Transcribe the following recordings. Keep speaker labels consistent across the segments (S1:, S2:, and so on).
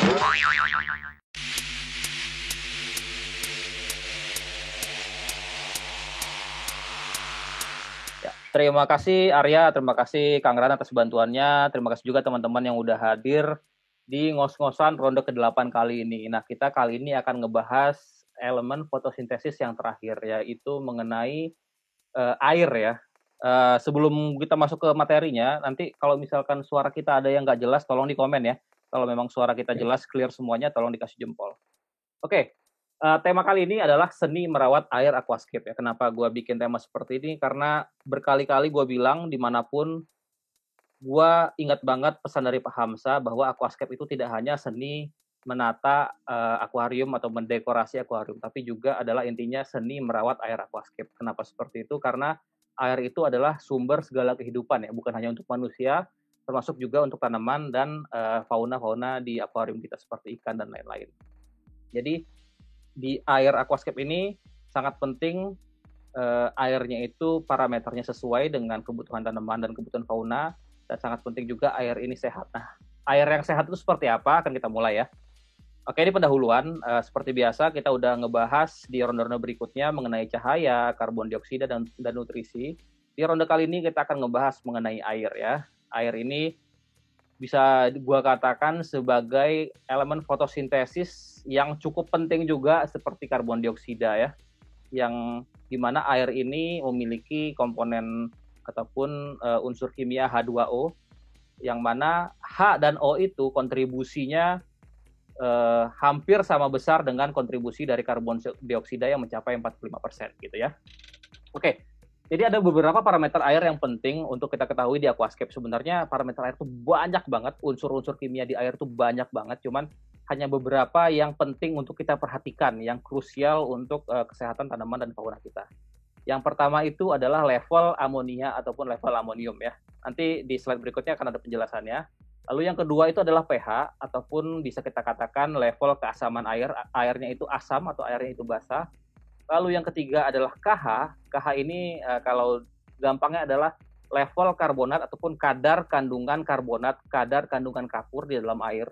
S1: Ya, terima kasih Arya, terima kasih Kang Ran atas bantuannya, terima kasih juga teman-teman yang udah hadir di ngos-ngosan ronde ke-8 kali ini. Nah, kita kali ini akan ngebahas elemen fotosintesis yang terakhir, yaitu mengenai air ya. Sebelum kita masuk ke materinya, nanti kalau misalkan suara kita ada yang nggak jelas, tolong di komen ya. Kalau memang suara kita jelas, clear semuanya, tolong dikasih jempol. Oke, tema kali ini adalah seni merawat air aquascape ya. Kenapa gue bikin tema seperti ini? Karena berkali-kali gue bilang dimanapun, gue ingat banget pesan dari Pak Hamsa bahwa aquascape itu tidak hanya seni menata akuarium atau mendekorasi akuarium, tapi juga adalah intinya seni merawat air aquascape. Kenapa seperti itu? Karena air itu adalah sumber segala kehidupan ya, bukan hanya untuk manusia, termasuk juga untuk tanaman dan fauna-fauna di akuarium kita seperti ikan dan lain-lain. Jadi di air aquascape ini sangat penting airnya itu parameternya sesuai dengan kebutuhan tanaman dan kebutuhan fauna, dan sangat penting juga air ini sehat. Nah, air yang sehat itu seperti apa? Akan kita mulai ya. Oke, ini pendahuluan. Seperti biasa, kita udah ngebahas di ronde-ronde berikutnya mengenai cahaya, karbon dioksida, dan nutrisi. Di ronde kali ini kita akan ngebahas mengenai air ya. Air ini bisa gua katakan sebagai elemen fotosintesis yang cukup penting juga seperti karbon dioksida ya. Yang dimana air ini memiliki komponen ataupun unsur kimia H2O, yang mana H dan O itu kontribusinya hampir sama besar dengan kontribusi dari karbon dioksida yang mencapai 45% gitu ya. Oke, jadi ada beberapa parameter air yang penting untuk kita ketahui di aquascape. Sebenarnya parameter air itu banyak banget, unsur-unsur kimia di air itu banyak banget, cuman hanya beberapa yang penting untuk kita perhatikan, yang krusial untuk kesehatan tanaman dan fauna kita. Yang pertama itu adalah level amonia ataupun level amonium ya. Nanti di slide berikutnya akan ada penjelasannya. Lalu yang kedua itu adalah pH, ataupun bisa kita katakan level keasaman air, airnya itu asam atau airnya itu basa. Lalu yang ketiga adalah KH. KH ini kalau gampangnya adalah level karbonat ataupun kadar kandungan karbonat, kadar kandungan kapur di dalam air.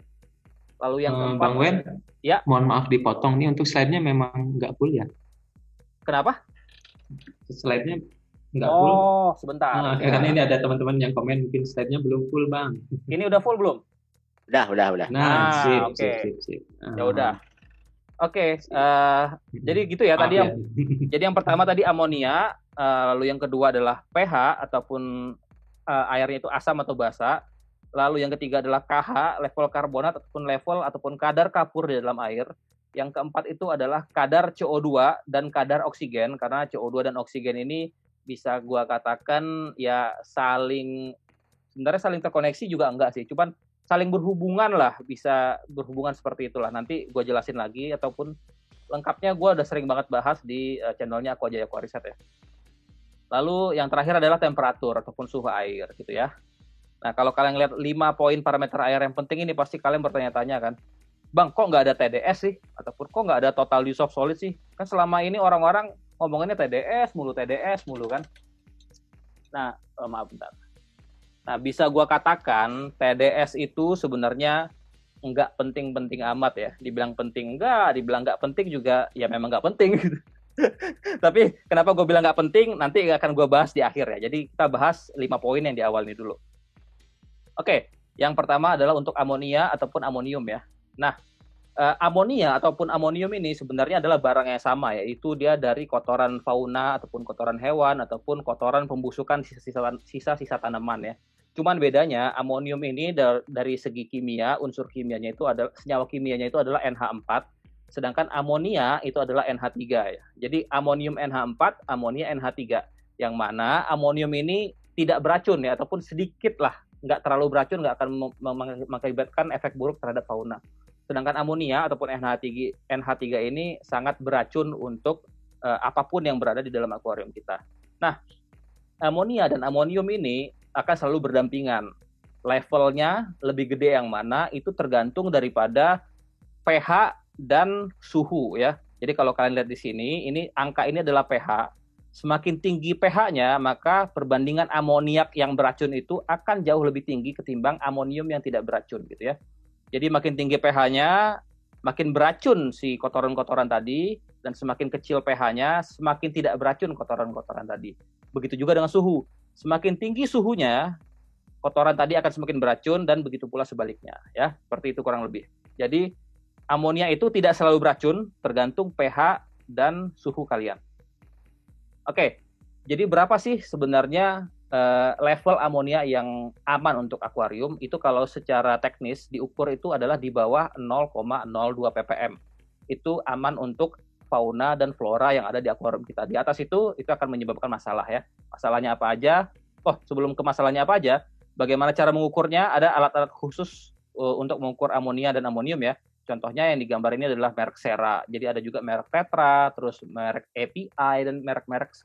S1: Lalu yang keempat,
S2: Bang Wen,
S1: ya.
S2: Mohon maaf dipotong nih, untuk slide-nya memang nggak full ya?
S1: Kenapa?
S2: Slide-nya nggak full.
S1: Oh, sebentar.
S2: Karena ini ada teman-teman yang komen mungkin slide-nya belum full, Bang.
S1: Ini udah full belum?
S3: Udah.
S2: Nah, sip.
S1: Ya udah. Oke, jadi gitu ya tadi yang. Jadi yang pertama tadi amonia, lalu yang kedua adalah pH ataupun airnya itu asam atau basa. Lalu yang ketiga adalah KH, level karbonat ataupun kadar kapur di dalam air. Yang keempat itu adalah kadar CO2 dan kadar oksigen, karena CO2 dan oksigen ini bisa gua katakan ya sebenarnya saling terkoneksi juga enggak sih, cuman saling berhubungan lah, bisa berhubungan seperti itulah. Nanti gue jelasin lagi, ataupun lengkapnya gue udah sering banget bahas di channelnya Aquajaya Aquariset ya. Lalu yang terakhir adalah temperatur ataupun suhu air gitu ya. Nah, kalau kalian lihat 5 poin parameter air yang penting ini, pasti kalian bertanya-tanya kan, Bang, kok nggak ada TDS sih? Ataupun kok nggak ada total dissolved solid sih? Kan selama ini orang-orang ngomonginnya TDS mulu kan. Nah, maaf bentar. Nah, bisa gue katakan TDS itu sebenarnya nggak penting-penting amat ya. Dibilang penting enggak, dibilang nggak penting juga, ya memang nggak penting. Tapi kenapa gue bilang nggak penting, nanti akan gue bahas di akhir ya. Jadi kita bahas 5 poin yang di awal ini dulu. Oke, yang pertama adalah untuk amonia ataupun amonium ya. Nah, amonia ataupun amonium ini sebenarnya adalah barang yang sama, yaitu dia dari kotoran fauna ataupun kotoran hewan ataupun kotoran pembusukan sisa-sisa tanaman ya. Cuman bedanya amonium ini dari segi kimia, unsur kimianya itu adalah, senyawa kimianya itu adalah NH4, sedangkan amonia itu adalah NH3 ya. Jadi amonium NH4, amonia NH3, yang mana amonium ini tidak beracun ya, ataupun sedikit lah, nggak terlalu beracun, nggak akan mengakibatkan efek buruk terhadap fauna. Sedangkan amonia ataupun NH3 ini sangat beracun untuk apapun yang berada di dalam akuarium kita. Nah, amonia dan amonium ini akan selalu berdampingan. Levelnya lebih gede yang mana itu tergantung daripada pH dan suhu ya. Jadi kalau kalian lihat di sini, ini angka ini adalah pH. Semakin tinggi pH-nya, maka perbandingan amoniak yang beracun itu akan jauh lebih tinggi ketimbang amonium yang tidak beracun gitu ya. Jadi makin tinggi pH-nya, makin beracun si kotoran-kotoran tadi, dan semakin kecil pH-nya, semakin tidak beracun kotoran-kotoran tadi. Begitu juga dengan suhu. Semakin tinggi suhunya, kotoran tadi akan semakin beracun, dan begitu pula sebaliknya. Ya, seperti itu kurang lebih. Jadi amonia itu tidak selalu beracun, tergantung pH dan suhu kalian. Oke, jadi berapa sih sebenarnya level amonia yang aman untuk akuarium? Itu kalau secara teknis diukur itu adalah di bawah 0,02 ppm. Itu aman untuk fauna dan flora yang ada di akuarium kita. Di atas itu akan menyebabkan masalah ya. Masalahnya apa aja? Oh, sebelum ke masalahnya apa aja, bagaimana cara mengukurnya? Ada alat-alat khusus untuk mengukur amonia dan amonium ya. Contohnya yang digambar ini adalah merek Sera. Jadi ada juga merek Tetra, terus merek API, dan merek-merek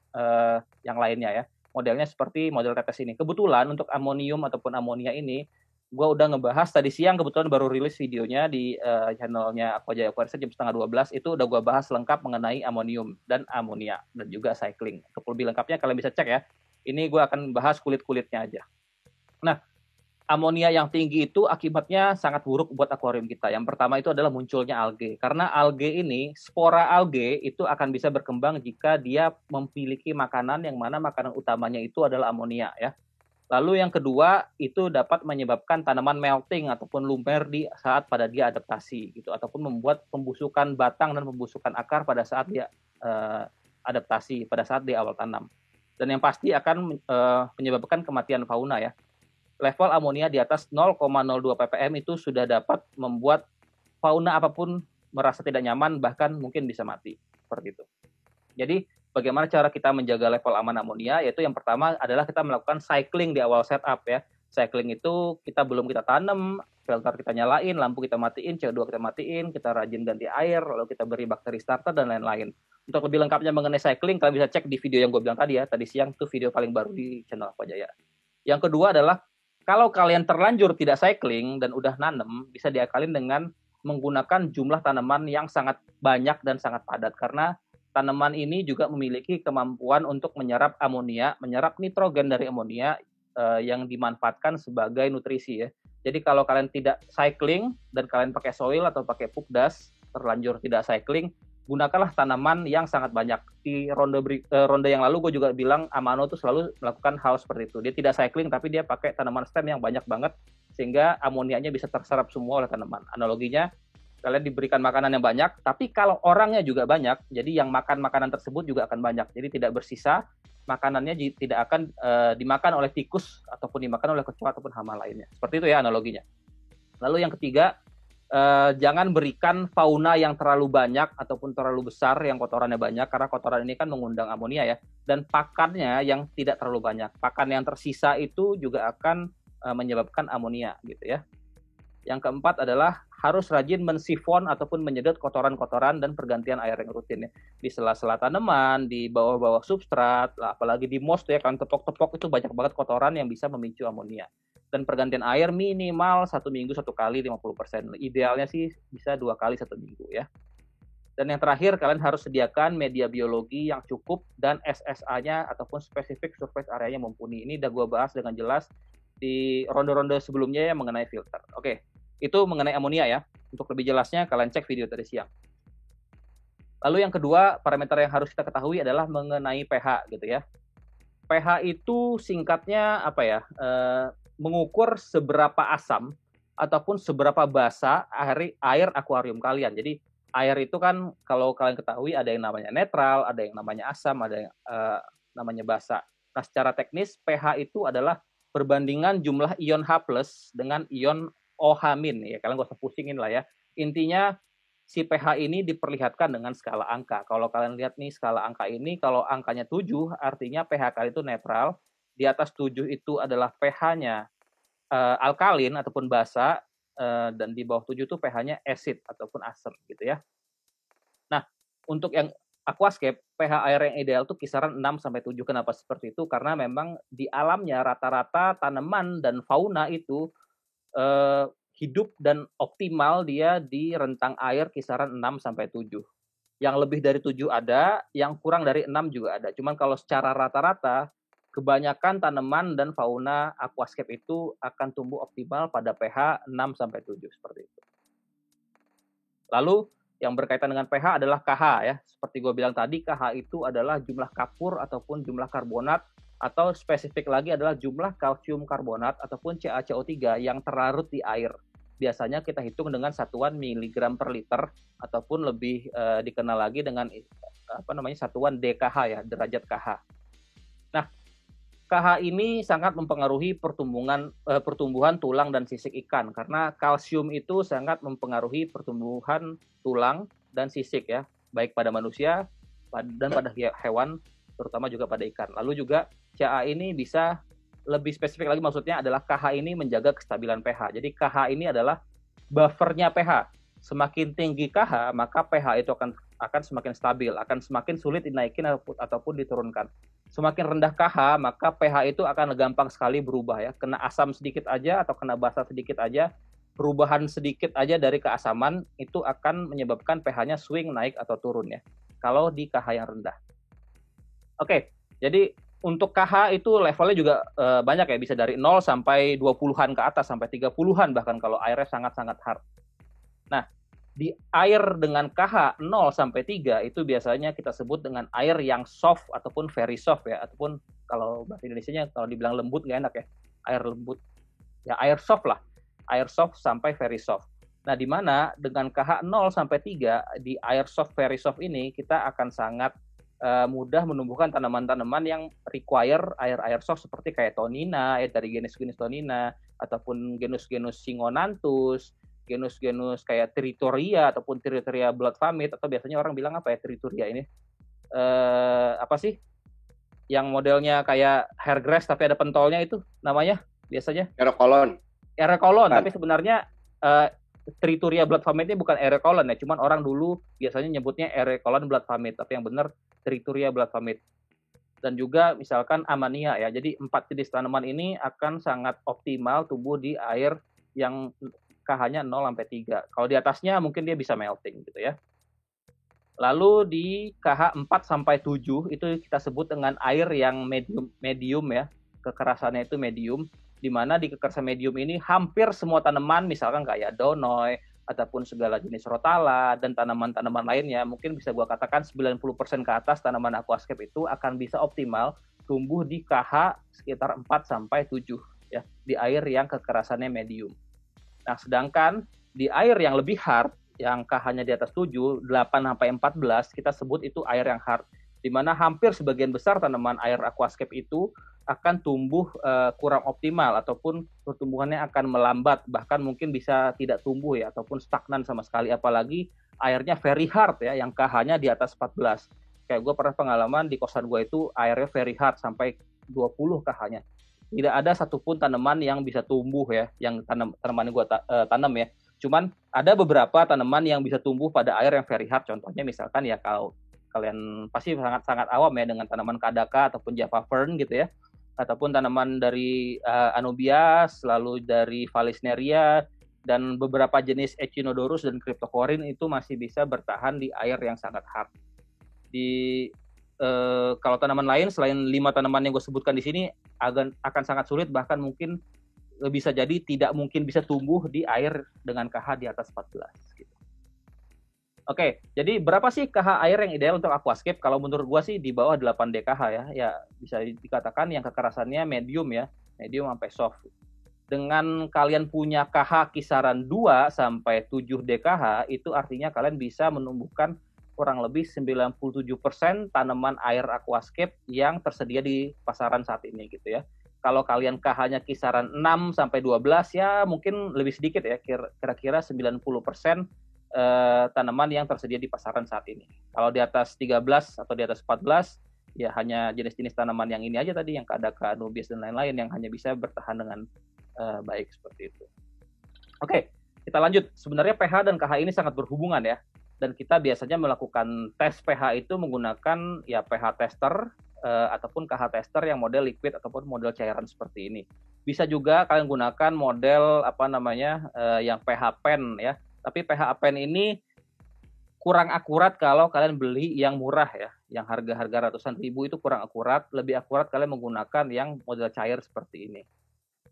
S1: yang lainnya ya. Modelnya seperti model tetes ini. Kebetulan untuk amonium ataupun amonia ini, gue udah ngebahas tadi siang, kebetulan baru rilis videonya di channelnya Aquajaya Aquarius jam 11:30. Itu udah gue bahas lengkap mengenai amonium dan amonia, dan juga cycling. Untuk lebih lengkapnya kalian bisa cek ya. Ini gue akan bahas kulit-kulitnya aja. Nah, amonia yang tinggi itu akibatnya sangat buruk buat akuarium kita. Yang pertama itu adalah munculnya alge. Karena alge ini, spora alge itu akan bisa berkembang jika dia memiliki makanan yang mana makanan utamanya itu adalah amonia ya. Lalu yang kedua itu dapat menyebabkan tanaman melting ataupun lumer di saat pada dia adaptasi gitu, ataupun membuat pembusukan batang dan pembusukan akar pada saat dia adaptasi, pada saat di awal tanam. Dan yang pasti akan menyebabkan kematian fauna ya. Level amonia di atas 0,02 ppm itu sudah dapat membuat fauna apapun merasa tidak nyaman, bahkan mungkin bisa mati. Seperti itu. Jadi bagaimana cara kita menjaga level aman amonia? Yaitu yang pertama adalah kita melakukan cycling di awal setup ya. Cycling itu kita belum kita tanam, filter kita nyalain, lampu kita matiin, CO2 kita matiin, kita rajin ganti air, lalu kita beri bakteri starter dan lain-lain. Untuk lebih lengkapnya mengenai cycling, kalian bisa cek di video yang gue bilang tadi ya. Tadi siang itu video paling baru di channel Aquajaya. Yang kedua adalah kalau kalian terlanjur tidak cycling dan udah nanem, bisa diakalin dengan menggunakan jumlah tanaman yang sangat banyak dan sangat padat. Karena tanaman ini juga memiliki kemampuan untuk menyerap amonia, menyerap nitrogen dari amonia yang dimanfaatkan sebagai nutrisi ya. Jadi kalau kalian tidak cycling dan kalian pakai soil atau pakai pup dust, terlanjur tidak cycling, gunakanlah tanaman yang sangat banyak. Di ronde yang lalu gue juga bilang Amano tuh selalu melakukan hal seperti itu. Dia tidak cycling tapi dia pakai tanaman stem yang banyak banget sehingga amonianya bisa terserap semua oleh tanaman. Analoginya kalian diberikan makanan yang banyak, tapi kalau orangnya juga banyak, jadi yang makan makanan tersebut juga akan banyak. Jadi tidak bersisa, makanannya tidak akan dimakan oleh tikus ataupun dimakan oleh kecoa ataupun hama lainnya. Seperti itu ya analoginya. Lalu yang ketiga, jangan berikan fauna yang terlalu banyak ataupun terlalu besar yang kotorannya banyak, karena kotoran ini kan mengundang amonia ya, dan pakannya yang tidak terlalu banyak. Pakan yang tersisa itu juga akan menyebabkan amonia gitu ya. Yang keempat adalah harus rajin mensifon ataupun menyedot kotoran-kotoran dan pergantian air yang rutin ya. Di sela-sela tanaman, di bawah-bawah substrat, apalagi di moss ya, kan tepok-tepok itu banyak banget kotoran yang bisa memicu amonia. Dan pergantian air minimal 1 minggu 1 kali 50%. Idealnya sih bisa 2 kali 1 minggu ya. Dan yang terakhir, kalian harus sediakan media biologi yang cukup dan SSA-nya ataupun spesifik surface area-nya mumpuni. Ini udah gue bahas dengan jelas di ronde-ronde sebelumnya yang mengenai filter. Oke, itu mengenai amonia ya. Untuk lebih jelasnya, kalian cek video tadi siang. Lalu yang kedua, parameter yang harus kita ketahui adalah mengenai pH gitu ya. pH itu singkatnya apa ya? Mengukur seberapa asam ataupun seberapa basa air akuarium kalian. Jadi air itu kan kalau kalian ketahui ada yang namanya netral, ada yang namanya asam, ada yang namanya basa. Nah, secara teknis pH itu adalah perbandingan jumlah ion H+ dengan ion OH- ya. Kalian gak usah pusingin lah ya. Intinya si pH ini diperlihatkan dengan skala angka. Kalau kalian lihat nih skala angka ini, kalau angkanya 7 artinya pH kalian itu netral. Di atas 7 itu adalah pH-nya alkalin ataupun basa, dan di bawah 7 itu pH-nya acid ataupun asam gitu ya. Nah, untuk yang aquascape, pH air yang ideal itu kisaran 6 sampai 7. Kenapa seperti itu? Karena memang di alamnya rata-rata tanaman dan fauna itu hidup dan optimal dia di rentang air kisaran 6 sampai 7. Yang lebih dari 7 ada, yang kurang dari 6 juga ada. Cuman kalau secara rata-rata kebanyakan tanaman dan fauna aquascape itu akan tumbuh optimal pada pH 6 sampai 7 seperti itu. Lalu yang berkaitan dengan pH adalah KH ya. Seperti gue bilang tadi, KH itu adalah jumlah kapur ataupun jumlah karbonat, atau spesifik lagi adalah jumlah kalsium karbonat ataupun CaCO3 yang terlarut di air. Biasanya kita hitung dengan satuan miligram per liter ataupun lebih dikenal lagi dengan satuan DKH ya, derajat KH. Nah, KH ini sangat mempengaruhi pertumbuhan tulang dan sisik ikan, karena kalsium itu sangat mempengaruhi pertumbuhan tulang dan sisik ya, baik pada manusia dan pada hewan, terutama juga pada ikan. Lalu juga Ca ini bisa lebih spesifik lagi, maksudnya adalah KH ini menjaga kestabilan pH. Jadi KH ini adalah buffernya pH. Semakin tinggi KH, maka pH itu akan semakin stabil, akan semakin sulit dinaikin ataupun diturunkan. Semakin rendah KH, maka pH itu akan gampang sekali berubah ya. Kena asam sedikit aja atau kena basa sedikit aja, perubahan sedikit aja dari keasaman itu akan menyebabkan pH-nya swing naik atau turun ya, kalau di KH yang rendah. Oke, jadi untuk KH itu levelnya juga banyak ya, bisa dari 0 sampai 20-an ke atas, sampai 30-an bahkan kalau airnya sangat-sangat hard. Nah, di air dengan KH 0 sampai 3 itu biasanya kita sebut dengan air yang soft ataupun very soft ya, ataupun kalau bahasa Indonesianya kalau dibilang lembut nggak enak ya, air lembut. Ya air soft lah, air soft sampai very soft. Nah, di mana dengan KH 0 sampai 3 di air soft very soft ini kita akan sangat mudah menumbuhkan tanaman-tanaman yang require air soft seperti kayak tonina, dari genus-genus tonina, ataupun genus-genus Singonanthus, genus-genus kayak Tritoria ataupun Tritoria blood famit, atau biasanya orang bilang apa ya Tritoria ini? Apa sih? Yang modelnya kayak hair grass tapi ada pentolnya itu namanya biasanya?
S3: Erekolon.
S1: Erekolon, tapi sebenarnya Tritoria blood famit ini bukan erekolon ya, cuman orang dulu biasanya nyebutnya erekolon blood famit, tapi yang benar Tritoria blood famit. Dan juga misalkan Amania ya. Jadi 4 jenis tanaman ini akan sangat optimal tumbuh di air yang KH-nya 0 sampai 3. Kalau di atasnya mungkin dia bisa melting gitu ya. Lalu di KH 4 sampai 7 itu kita sebut dengan air yang medium ya. Kekerasannya itu medium, di mana di kekerasan medium ini hampir semua tanaman misalkan kayak donoy ataupun segala jenis rotala dan tanaman-tanaman lainnya, mungkin bisa gua katakan 90% ke atas tanaman aquascape itu akan bisa optimal tumbuh di KH sekitar 4 sampai 7 ya, di air yang kekerasannya medium. Nah, sedangkan di air yang lebih hard, yang KH-nya di atas 7, 8 sampai 14, kita sebut itu air yang hard, di mana hampir sebagian besar tanaman air aquascape itu akan tumbuh kurang optimal ataupun pertumbuhannya akan melambat, bahkan mungkin bisa tidak tumbuh ya, ataupun stagnan sama sekali, apalagi airnya very hard ya, yang KH-nya di atas 14. Kayak gue pernah pengalaman di kosan gue itu airnya very hard sampai 20 KH-nya. Tidak ada satupun tanaman yang bisa tumbuh ya, yang tanaman yang gue tanam ya. Cuman ada beberapa tanaman yang bisa tumbuh pada air yang very hard. Contohnya misalkan ya, kalau kalian pasti sangat-sangat awam ya dengan tanaman Kadaka ataupun Java Fern gitu ya. Ataupun tanaman dari Anubias, lalu dari Vallisneria, dan beberapa jenis Echinodorus dan Cryptocorin itu masih bisa bertahan di air yang sangat hard. Kalau tanaman lain selain 5 tanaman yang gue sebutkan di sini akan sangat sulit, bahkan mungkin bisa jadi tidak mungkin bisa tumbuh di air dengan KH di atas 14 gitu. Oke, jadi berapa sih KH air yang ideal untuk aquascape? Kalau menurut gue sih di bawah 8 DKH ya. Ya bisa dikatakan yang kekerasannya medium ya, medium sampai soft. Dengan kalian punya KH kisaran 2 sampai 7 DKH, itu artinya kalian bisa menumbuhkan kurang lebih 97% tanaman air aquascape yang tersedia di pasaran saat ini gitu ya. Kalau kalian KH-nya kisaran 6 sampai 12 ya mungkin lebih sedikit ya, kira-kira 90% tanaman yang tersedia di pasaran saat ini. Kalau di atas 13 atau di atas 14 ya hanya jenis-jenis tanaman yang ini aja tadi, yang Kadaka, Anubias dan lain-lain yang hanya bisa bertahan dengan baik seperti itu. Oke, kita lanjut. Sebenarnya pH dan KH ini sangat berhubungan ya. Dan kita biasanya melakukan tes pH itu menggunakan ya pH tester ataupun KH tester yang model liquid ataupun model cairan seperti ini. Bisa juga kalian gunakan model yang pH pen ya. Tapi pH pen ini kurang akurat kalau kalian beli yang murah ya. yang harga-harga ratusan ribu itu kurang akurat. Lebih akurat kalian menggunakan yang model cair seperti ini.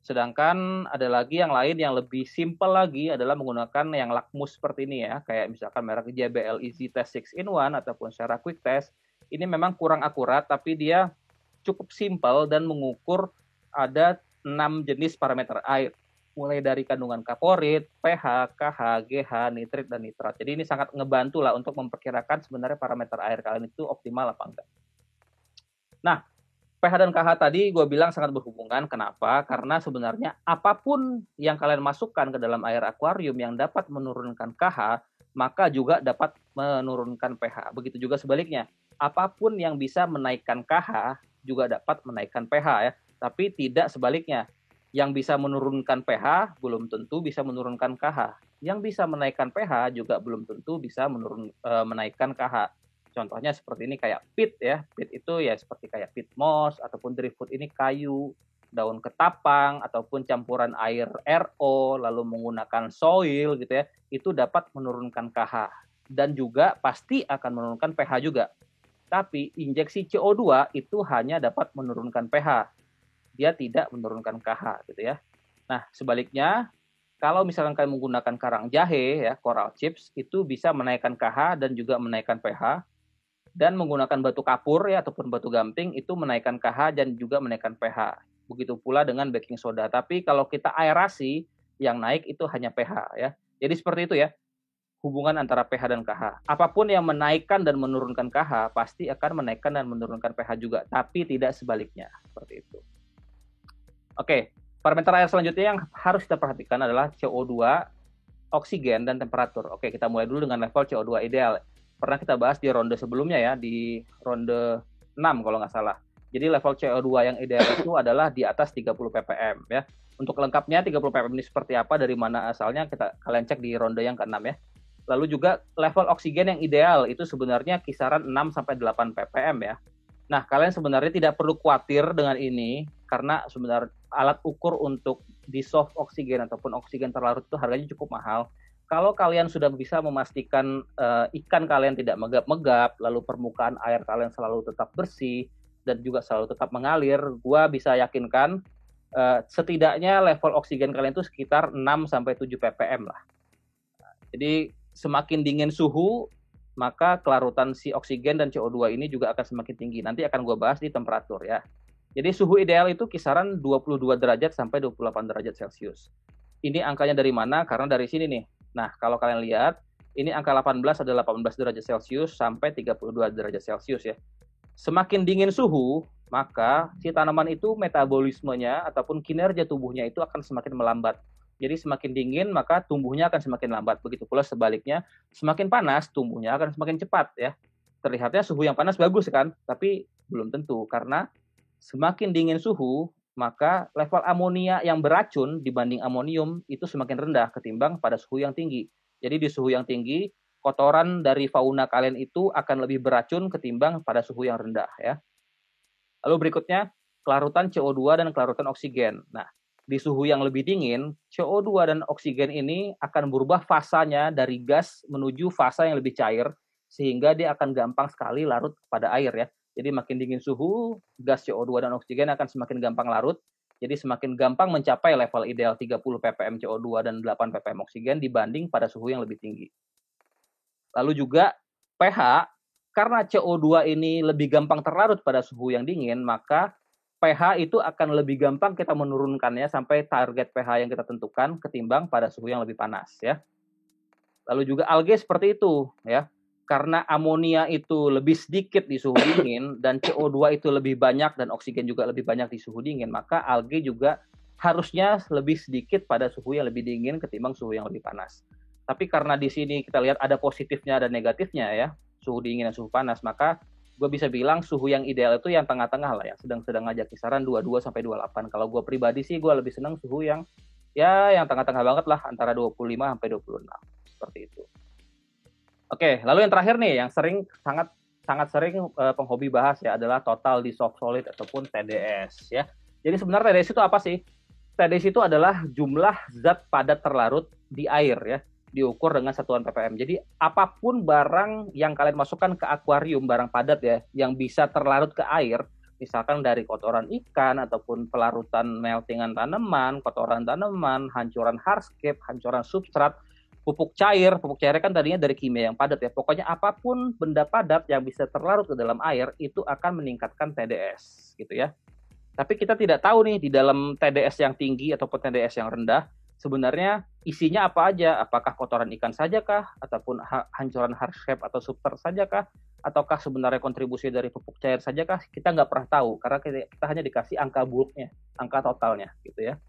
S1: Sedangkan ada lagi yang lain yang lebih simple lagi adalah menggunakan yang lakmus seperti ini ya, kayak misalkan merek JBL Easy Test 6-in-1 ataupun secara quick test. Ini memang kurang akurat tapi dia cukup simple dan mengukur ada 6 jenis parameter air, mulai dari kandungan kaporit, pH, KH, GH, nitrit, dan nitrat. Jadi ini sangat ngebantu lah untuk memperkirakan sebenarnya parameter air kalian itu optimal apa enggak. Nah, pH dan KH tadi gue bilang sangat berhubungan. Kenapa? Karena sebenarnya apapun yang kalian masukkan ke dalam air akuarium yang dapat menurunkan KH, maka juga dapat menurunkan pH. Begitu juga sebaliknya. Apapun yang bisa menaikkan KH juga dapat menaikkan pH ya. Tapi tidak sebaliknya. Yang bisa menurunkan pH belum tentu bisa menurunkan KH. Yang bisa menaikkan pH juga belum tentu bisa menaikkan KH. Contohnya seperti ini kayak peat ya. Peat itu ya seperti kayak peat moss ataupun driftwood ini kayu, daun ketapang ataupun campuran air RO lalu menggunakan soil gitu ya. Itu dapat menurunkan KH dan juga pasti akan menurunkan pH juga. Tapi injeksi CO2 itu hanya dapat menurunkan pH. Dia tidak menurunkan KH gitu ya. Nah, sebaliknya kalau misalkan kalian menggunakan karang jahe ya, coral chips itu bisa menaikkan KH dan juga menaikkan pH. Dan menggunakan batu kapur ya ataupun batu gamping itu menaikkan KH dan juga menaikkan pH. Begitu pula dengan baking soda. Tapi kalau kita aerasi yang naik itu hanya pH ya. Jadi seperti itu ya. Hubungan antara pH dan KH. Apapun yang menaikkan dan menurunkan KH pasti akan menaikkan dan menurunkan pH juga, tapi tidak sebaliknya. Seperti itu. Oke, parameter air selanjutnya yang harus kita perhatikan adalah CO2, oksigen dan temperatur. Oke, kita mulai dulu dengan level CO2 ideal. Pernah kita bahas di ronde sebelumnya ya, di ronde 6 kalau nggak salah. Jadi level CO2 yang ideal itu adalah di atas 30 ppm ya. Untuk lengkapnya 30 ppm ini seperti apa, dari mana asalnya, kalian cek di ronde yang ke-6 ya. Lalu juga level oksigen yang ideal itu sebenarnya kisaran 6 sampai 8 ppm ya. Nah, kalian sebenarnya tidak perlu khawatir dengan ini karena sebenarnya alat ukur untuk dissolve oksigen ataupun oksigen terlarut itu harganya cukup mahal. Kalau kalian sudah bisa memastikan ikan kalian tidak megap-megap, lalu permukaan air kalian selalu tetap bersih, dan juga selalu tetap mengalir, gua bisa yakinkan setidaknya level oksigen kalian itu sekitar 6-7 ppm lah. Jadi semakin dingin suhu, maka kelarutan si oksigen dan CO2 ini juga akan semakin tinggi. Nanti akan gua bahas di temperatur ya. Jadi suhu ideal itu kisaran 22 derajat sampai 28 derajat Celcius. Ini angkanya dari mana? Karena dari sini nih. Nah, kalau kalian lihat, ini angka 18 adalah 18 derajat Celcius sampai 32 derajat Celcius ya. Semakin dingin suhu, maka si tanaman itu metabolismenya ataupun kinerja tubuhnya itu akan semakin melambat. Jadi semakin dingin, maka tumbuhnya akan semakin lambat. Begitu pula sebaliknya, semakin panas, tumbuhnya akan semakin cepat ya. Terlihatnya suhu yang panas bagus kan, tapi belum tentu. Karena semakin dingin suhu, maka level amonia yang beracun dibanding amonium itu semakin rendah ketimbang pada suhu yang tinggi. Jadi di suhu yang tinggi, kotoran dari fauna kalian itu akan lebih beracun ketimbang pada suhu yang rendah ya. Lalu berikutnya, kelarutan CO2 dan kelarutan oksigen. Nah, di suhu yang lebih dingin, CO2 dan oksigen ini akan berubah fasanya dari gas menuju fasa yang lebih cair, sehingga dia akan gampang sekali larut pada air ya. Jadi makin dingin suhu, gas CO2 dan oksigen akan semakin gampang larut. Jadi semakin gampang mencapai level ideal 30 ppm CO2 dan 8 ppm oksigen dibanding pada suhu yang lebih tinggi. Lalu juga pH, karena CO2 ini lebih gampang terlarut pada suhu yang dingin, maka pH itu akan lebih gampang kita menurunkannya sampai target pH yang kita tentukan ketimbang pada suhu yang lebih panas ya. Lalu juga alge seperti itu ya. Karena amonia itu lebih sedikit di suhu dingin dan CO2 itu lebih banyak dan oksigen juga lebih banyak di suhu dingin, maka alge juga harusnya lebih sedikit pada suhu yang lebih dingin ketimbang suhu yang lebih panas. Tapi karena di sini kita lihat ada positifnya dan negatifnya ya, suhu dingin dan suhu panas, maka gue bisa bilang suhu yang ideal itu yang tengah-tengah lah, yang sedang-sedang aja, kisaran 22 sampai 28. Kalau gue pribadi sih gue lebih senang suhu yang tengah-tengah banget lah, antara 25 sampai 26. Seperti itu. Oke, lalu yang terakhir nih, yang sangat sering penghobi bahas ya, adalah total dissolved solid ataupun TDS ya. Jadi sebenarnya TDS itu apa sih? TDS itu adalah jumlah zat padat terlarut di air ya. diukur dengan satuan ppm. Jadi apapun barang yang kalian masukkan ke akuarium, barang padat ya, yang bisa terlarut ke air, misalkan dari kotoran ikan ataupun pelarutan meltingan tanaman, kotoran tanaman, hancuran hardscape, hancuran substrat, pupuk cair kan tadinya dari kimia yang padat ya. Pokoknya apapun benda padat yang bisa terlarut ke dalam air itu akan meningkatkan TDS gitu ya. Tapi kita tidak tahu nih di dalam TDS yang tinggi ataupun TDS yang rendah sebenarnya isinya apa aja? Apakah kotoran ikan sajakah ataupun hancuran hardscape atau substrat sajakah? Ataukah sebenarnya kontribusi dari pupuk cair sajakah? Kita nggak pernah tahu karena kita hanya dikasih angka bulknya, angka totalnya gitu ya.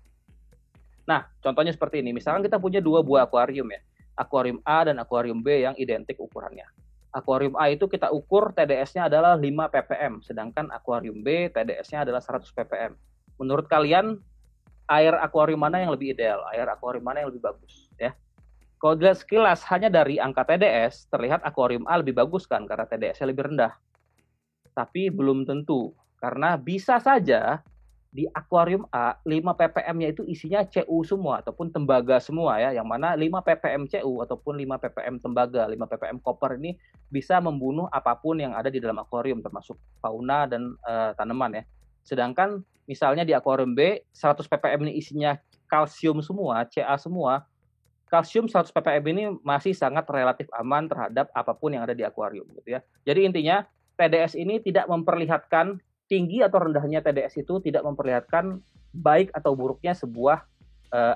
S1: Nah, contohnya seperti ini. Misalkan kita punya 2 buah akuarium ya. Akuarium A dan akuarium B yang identik ukurannya. Akuarium A itu kita ukur TDS-nya adalah 5 ppm, sedangkan akuarium B TDS-nya adalah 100 ppm. Menurut kalian, air akuarium mana yang lebih ideal? Air akuarium mana yang lebih bagus? Ya. Kalau dilihat sekilas hanya dari angka TDS, terlihat akuarium A lebih bagus kan, karena TDS-nya lebih rendah. Tapi belum tentu, karena bisa saja di akuarium A 5 ppm-nya itu isinya Cu semua ataupun tembaga semua ya, yang mana 5 ppm Cu ataupun 5 ppm tembaga, 5 ppm koper ini bisa membunuh apapun yang ada di dalam akuarium termasuk fauna dan tanaman ya. Sedangkan misalnya di akuarium B 100 ppm ini isinya kalsium semua, Ca semua. Kalsium 100 ppm ini masih sangat relatif aman terhadap apapun yang ada di akuarium gitu ya. Jadi intinya TDS ini tidak memperlihatkan tinggi atau rendahnya TDS itu tidak memperlihatkan baik atau buruknya sebuah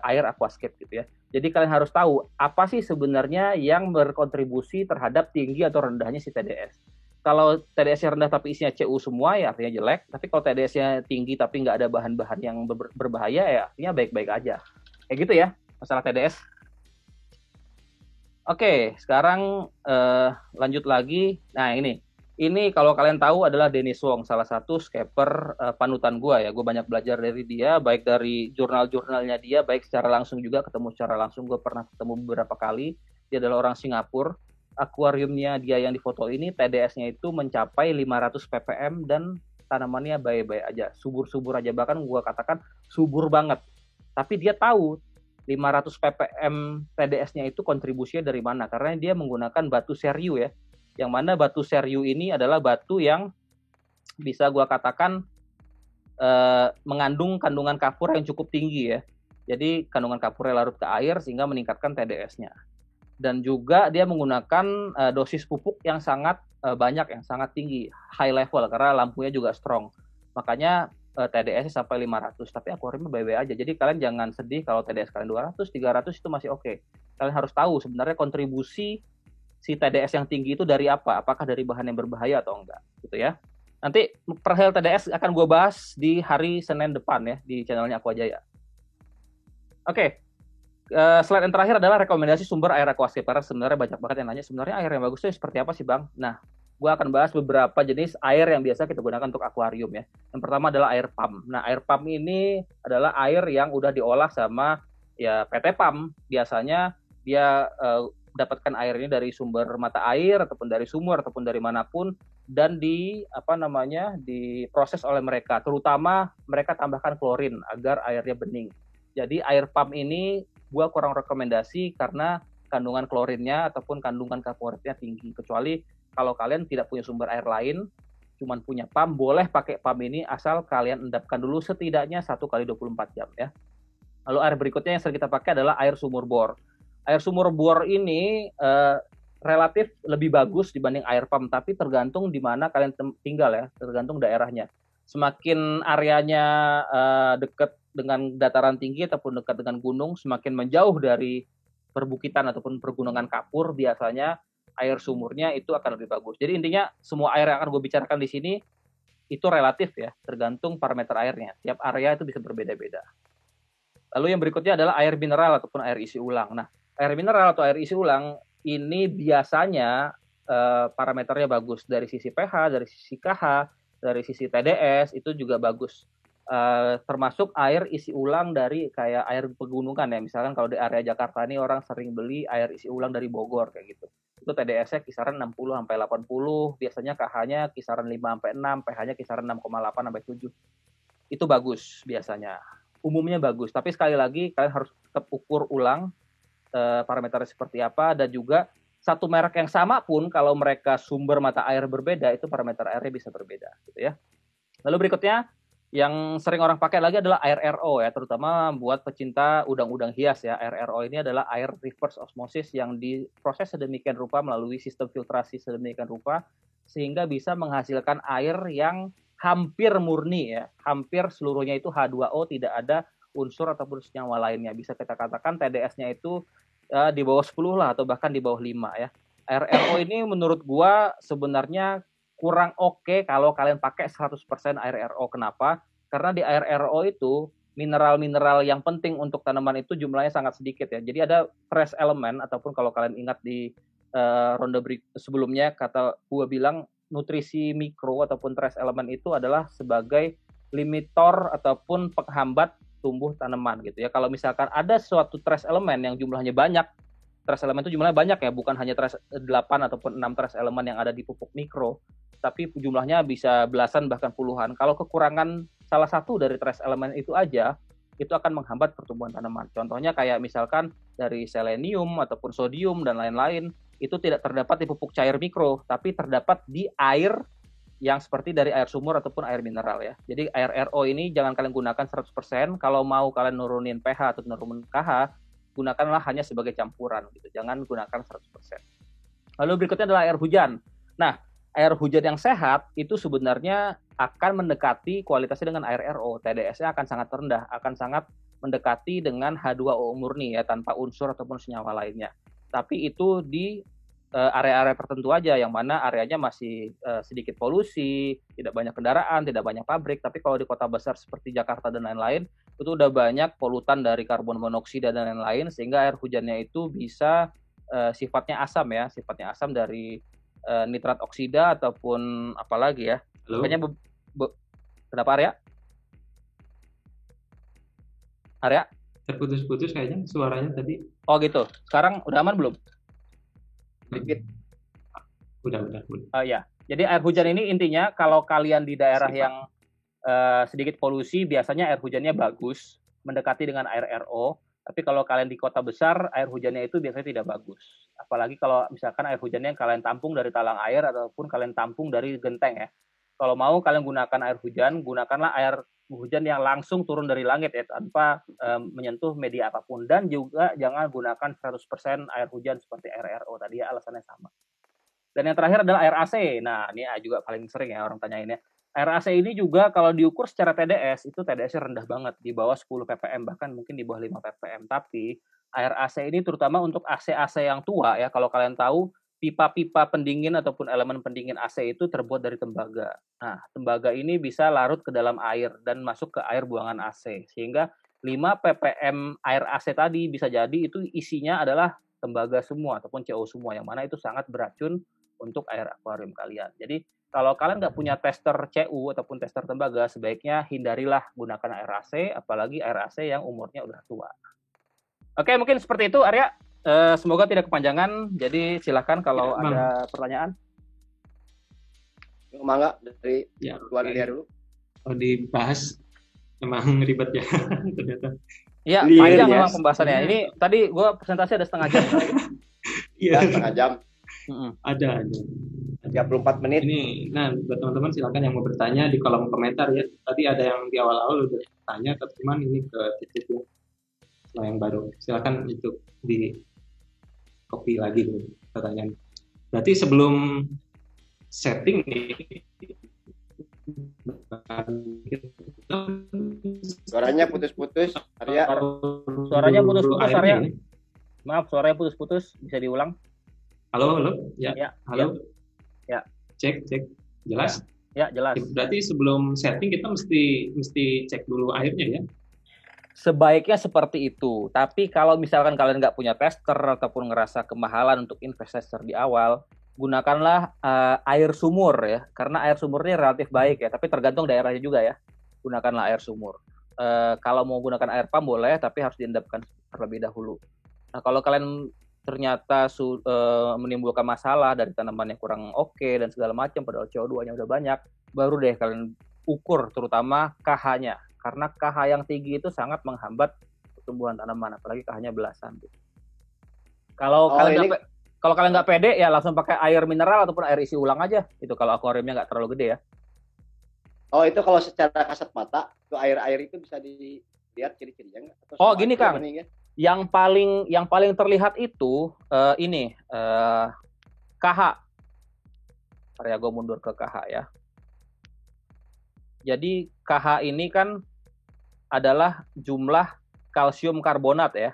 S1: air aquascape gitu ya. Jadi kalian harus tahu apa sih sebenarnya yang berkontribusi terhadap tinggi atau rendahnya si TDS. Kalau TDS-nya rendah tapi isinya Cu semua ya artinya jelek. Tapi kalau TDS-nya tinggi tapi nggak ada bahan-bahan yang berbahaya ya artinya baik-baik aja. Kayak gitu ya masalah TDS. Oke, sekarang lanjut lagi. Nah ini kalau kalian tahu adalah Dennis Wong, salah satu skipper panutan gue ya. Gue banyak belajar dari dia, baik dari jurnal-jurnalnya dia, baik secara langsung juga ketemu secara langsung. Gue pernah ketemu beberapa kali. Dia adalah orang Singapura. Akuariumnya dia yang difoto ini, TDS-nya itu mencapai 500 ppm dan tanamannya baik-baik aja. Subur-subur aja, bahkan gue katakan subur banget. Tapi dia tahu 500 ppm TDS-nya itu kontribusinya dari mana. Karena dia menggunakan batu seriu ya. Yang mana batu seriu ini adalah batu yang bisa gue katakan mengandung kandungan kapur yang cukup tinggi ya. Jadi kandungan kapurnya larut ke air sehingga meningkatkan TDS-nya. Dan juga dia menggunakan dosis pupuk yang sangat banyak, yang sangat tinggi, high level karena lampunya juga strong. Makanya TDS-nya sampai 500, tapi akuariumnya baik-baik aja. Jadi kalian jangan sedih kalau TDS kalian 200, 300 itu masih oke. Kalian harus tahu sebenarnya kontribusi si TDS yang tinggi itu dari apa? Apakah dari bahan yang berbahaya atau enggak? Gitu ya. Nanti perihal TDS akan gue bahas di hari Senin depan ya di channelnya Aquajaya. Oke, slide yang terakhir adalah rekomendasi sumber air aquascape. Karena sebenarnya banyak banget yang nanya sebenarnya air yang bagus itu seperti apa sih Bang? Nah, gue akan bahas beberapa jenis air yang biasa kita gunakan untuk akuarium ya. Yang pertama adalah air pump. Nah, air pump ini adalah air yang udah diolah sama ya PT PAM. Biasanya dia dapatkan air ini dari sumber mata air ataupun dari sumur ataupun dari manapun dan diproses oleh mereka, terutama mereka tambahkan klorin agar airnya bening. Jadi air pump ini gua kurang rekomendasi karena kandungan klorinnya ataupun kandungan kaporitnya tinggi, kecuali kalau kalian tidak punya sumber air lain, cuman punya pump, boleh pakai pump ini asal kalian endapkan dulu setidaknya 1 kali 24 jam ya. Lalu air berikutnya yang sering kita pakai adalah air sumur bor. Air sumur bor ini relatif lebih bagus dibanding air pump, tapi tergantung di mana kalian tinggal ya, tergantung daerahnya. Semakin areanya dekat dengan dataran tinggi ataupun dekat dengan gunung, semakin menjauh dari perbukitan ataupun pergunungan kapur, biasanya air sumurnya itu akan lebih bagus. Jadi intinya semua air yang akan gue bicarakan di sini itu relatif ya, tergantung parameter airnya. Tiap area itu bisa berbeda-beda. Lalu yang berikutnya adalah air mineral ataupun air isi ulang. Nah, air mineral atau air isi ulang ini biasanya parameternya bagus dari sisi pH, dari sisi KH, dari sisi TDS itu juga bagus. Termasuk air isi ulang dari kayak air pegunungan ya. Misalkan kalau di area Jakarta ini orang sering beli air isi ulang dari Bogor kayak gitu. Itu TDS-nya kisaran 60 sampai 80, biasanya KH-nya kisaran 5 sampai 6, pH-nya kisaran 6,8 sampai 7. Itu bagus biasanya. Umumnya bagus, tapi sekali lagi kalian harus tetap ukur ulang parameternya seperti apa, dan juga satu merek yang sama pun kalau mereka sumber mata air berbeda, itu parameter airnya bisa berbeda gitu ya. Lalu berikutnya yang sering orang pakai lagi adalah air RO ya, terutama buat pecinta udang-udang hias ya. Air RO ini adalah air reverse osmosis yang diproses sedemikian rupa melalui sistem filtrasi sedemikian rupa sehingga bisa menghasilkan air yang hampir murni ya, hampir seluruhnya itu H2O, tidak ada unsur ataupun senyawa lainnya. Bisa kita katakan TDS-nya itu di bawah 10 lah atau bahkan di bawah 5 ya. Air RO ini menurut gua sebenarnya kurang oke kalau kalian pakai 100% air RO. Kenapa? Karena di air RO itu mineral-mineral yang penting untuk tanaman itu jumlahnya sangat sedikit ya. Jadi ada trace element, ataupun kalau kalian ingat di ronde sebelumnya kata gua bilang nutrisi mikro ataupun trace element itu adalah sebagai limitor ataupun penghambat tumbuh tanaman gitu ya. Kalau misalkan ada suatu trace element yang jumlahnya banyak, trace element itu jumlahnya banyak ya, bukan hanya trace 8 ataupun 6 trace element yang ada di pupuk mikro, tapi jumlahnya bisa belasan bahkan puluhan. Kalau kekurangan salah satu dari trace element itu aja, itu akan menghambat pertumbuhan tanaman. Contohnya kayak misalkan dari selenium ataupun sodium dan lain-lain, itu tidak terdapat di pupuk cair mikro, tapi terdapat di air yang seperti dari air sumur ataupun air mineral ya. Jadi air RO ini jangan kalian gunakan 100%, kalau mau kalian nurunin pH atau nurunin KH, gunakanlah hanya sebagai campuran gitu. Jangan gunakan 100%. Lalu berikutnya adalah air hujan. Nah, air hujan yang sehat itu sebenarnya akan mendekati kualitasnya dengan air RO. TDS-nya akan sangat rendah, akan sangat mendekati dengan H2O murni ya, tanpa unsur ataupun senyawa lainnya. Tapi itu di area-area tertentu aja, yang mana areanya masih sedikit polusi, tidak banyak kendaraan, tidak banyak pabrik. Tapi kalau di kota besar seperti Jakarta dan lain-lain, itu udah banyak polutan dari karbon monoksida dan lain-lain, sehingga air hujannya itu bisa sifatnya asam dari nitrat oksida ataupun apalagi ya.
S2: Halo?
S1: Makanya kenapa Arya? Arya?
S2: Terputus-putus kayaknya suaranya tadi.
S1: Oh gitu. Sekarang udah aman belum?
S2: Sedikit. Udah.
S1: Ya. Jadi air hujan ini intinya kalau kalian di daerah yang sedikit polusi, biasanya air hujannya bagus, mendekati dengan air RO. Tapi kalau kalian di kota besar, air hujannya itu biasanya tidak bagus. Apalagi kalau misalkan air hujannya yang kalian tampung dari talang air ataupun kalian tampung dari genteng ya. Kalau mau kalian gunakan air hujan, gunakanlah air hujan yang langsung turun dari langit ya, tanpa menyentuh media apapun. Dan juga jangan gunakan 100% air hujan seperti air RO tadi ya, alasannya sama. Dan yang terakhir adalah air AC. Nah, ini juga paling sering ya orang tanyain ya. Air AC ini juga kalau diukur secara TDS, itu TDS-nya rendah banget, di bawah 10 ppm, bahkan mungkin di bawah 5 ppm. Tapi air AC ini terutama untuk AC-AC yang tua ya, kalau kalian tahu, pipa-pipa pendingin ataupun elemen pendingin AC itu terbuat dari tembaga. Nah, tembaga ini bisa larut ke dalam air dan masuk ke air buangan AC. Sehingga 5 ppm air AC tadi bisa jadi itu isinya adalah tembaga semua ataupun CO semua, yang mana itu sangat beracun untuk air akuarium kalian. Jadi kalau kalian nggak punya tester CU ataupun tester tembaga, sebaiknya hindarilah gunakan air AC, apalagi air AC yang umurnya udah tua. Oke, mungkin seperti itu Arya. Semoga tidak kepanjangan. Jadi silakan kalau ada pertanyaan.
S3: Mangga dari Tuan Lia dulu.
S2: Oh, dibahas memang ribet ya ternyata.
S1: Iya, panjang memang pembahasannya. Ini tadi gue presentasi ada setengah jam.
S3: Iya, setengah jam.
S2: Ada
S3: 34 menit.
S2: Ini, nah buat teman-teman silakan yang mau bertanya di kolom komentar ya. Tadi ada yang di awal-awal udah tanya, tapi cuman ini ke titik ya. Setelah yang baru, silakan itu di copy lagi dulu pertanyaan. Berarti sebelum setting nih.
S3: Suaranya putus-putus, Arya.
S1: Suaranya putus-putus, Arya. Maaf, suaranya putus-putus. Bisa diulang?
S2: Halo. Ya. Halo.
S1: Ya.
S2: Cek. Jelas?
S1: Ya, jelas.
S2: Berarti sebelum setting kita mesti cek dulu airnya ya?
S1: Sebaiknya seperti itu. Tapi kalau misalkan kalian nggak punya tester ataupun ngerasa kemahalan untuk investasi di awal, gunakanlah air sumur ya. Karena air sumurnya relatif baik ya. Tapi tergantung daerahnya juga ya. Gunakanlah air sumur. Kalau mau gunakan air pump boleh, tapi harus diendapkan terlebih dahulu. Nah, kalau kalian ternyata menimbulkan masalah dari tanaman yang kurang oke dan segala macam, padahal CO2-nya udah banyak, baru deh kalian ukur terutama KH-nya. Karena KH yang tinggi itu sangat menghambat pertumbuhan tanaman, apalagi KH-nya belasan. Kalau kalian nggak pede ya langsung pakai air mineral ataupun air isi ulang aja. Itu kalau akuariumnya nggak terlalu gede ya.
S3: Oh, itu kalau secara kasat mata, itu air itu bisa dilihat ciri-cirinya nggak? Atau
S1: Gini Kang. Yang paling terlihat itu KH. Area gue mundur ke KH ya. Jadi KH ini kan adalah jumlah kalsium karbonat ya.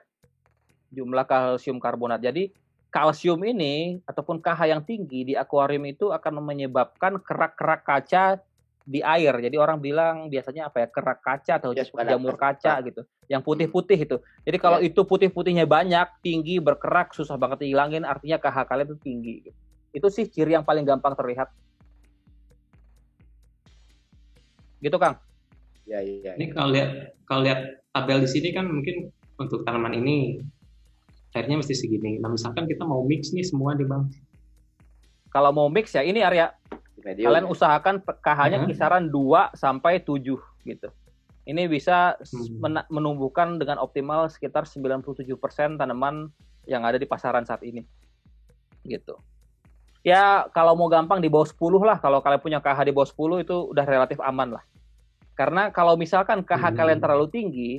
S1: Jumlah kalsium karbonat. Jadi kalsium ini ataupun KH yang tinggi di akuarium itu akan menyebabkan kerak-kerak kaca di air. Jadi orang bilang biasanya apa ya, kerak kaca atau jamur kaca gitu. Yang putih-putih itu. Jadi kalau itu putih-putihnya banyak, tinggi, berkerak, susah banget dihilangin, artinya KH kalian itu tinggi. Gitu. Itu sih ciri yang paling gampang terlihat. Gitu Kang.
S2: Ya. Ini kalau lihat tabel di sini kan mungkin untuk tanaman ini airnya mesti segini. Nah misalkan kita mau mix nih semua nih Bang.
S1: Kalau mau mix ya ini area kalian usahakan KH-nya kisaran 2 sampai 7 gitu. Ini bisa menumbuhkan dengan optimal sekitar 97% tanaman yang ada di pasaran saat ini. Gitu. Ya kalau mau gampang di bawah 10 lah. Kalau kalian punya KH di bawah 10 itu udah relatif aman lah. Karena kalau misalkan KH kalian terlalu tinggi,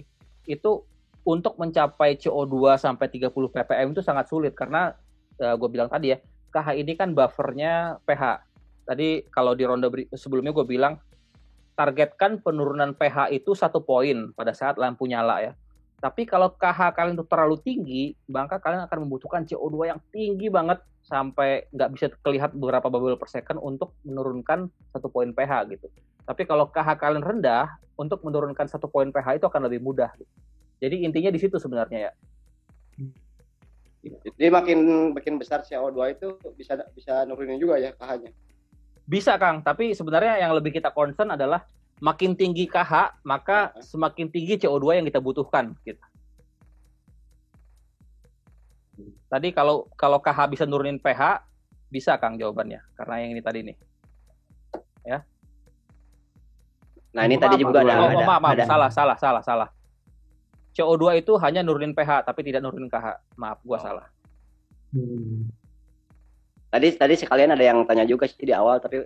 S1: itu untuk mencapai CO2 sampai 30 ppm itu sangat sulit. Karena gue bilang tadi ya, KH ini kan buffernya pH. Tadi kalau di ronde sebelumnya gue bilang, targetkan penurunan pH itu 1 poin pada saat lampu nyala ya. Tapi kalau KH kalian itu terlalu tinggi, maka kalian akan membutuhkan CO2 yang tinggi banget sampai nggak bisa terlihat beberapa bubble per second untuk menurunkan 1 poin pH gitu. Tapi kalau KH kalian rendah, untuk menurunkan 1 poin pH itu akan lebih mudah. Gitu. Jadi intinya di situ sebenarnya ya.
S3: Jadi makin besar CO2 itu bisa nurunin juga ya KH-nya.
S1: Bisa Kang, tapi sebenarnya yang lebih kita concern adalah makin tinggi KH, maka semakin tinggi CO2 yang kita butuhkan. Gitu. Tadi kalau KH bisa nurunin pH, bisa Kang jawabannya. Karena yang ini tadi nih. Ya.
S3: Nah ini tadi juga
S1: ada. Salah. CO2 itu hanya nurunin pH, tapi tidak nurunin KH. Maaf, gua salah.
S3: Tadi sekalian ada yang tanya juga sih di awal, tapi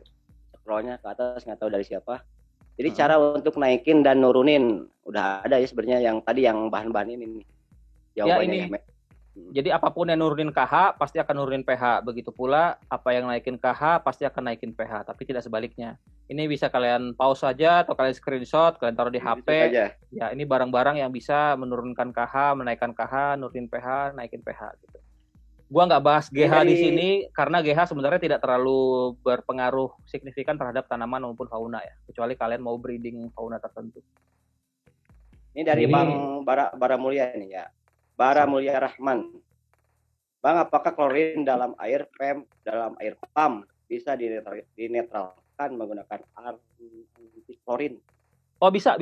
S3: scrollnya ke atas nggak tahu dari siapa. Jadi cara untuk naikin dan nurunin udah ada ya sebenarnya yang tadi yang bahan-bahan ini nih.
S1: Jawabannya ya. Jadi apapun yang nurunin KH pasti akan nurunin pH. Begitu pula apa yang naikin KH pasti akan naikin pH, tapi tidak sebaliknya. Ini bisa kalian pause saja atau kalian screenshot, kalian taruh di HP. Ya, ini barang-barang yang bisa menurunkan KH, menaikkan KH, nurunin pH, naikin pH gitu. Gua nggak bahas GH di sini karena GH sebenarnya tidak terlalu berpengaruh signifikan terhadap tanaman maupun fauna ya, kecuali kalian mau breeding fauna tertentu.
S3: Ini dari Bang Bara Mulia nih ya. Bara Mulia Rahman. Bang, apakah klorin dalam air PAM bisa dinetralkan menggunakan anti klorin?
S1: Oh bisa.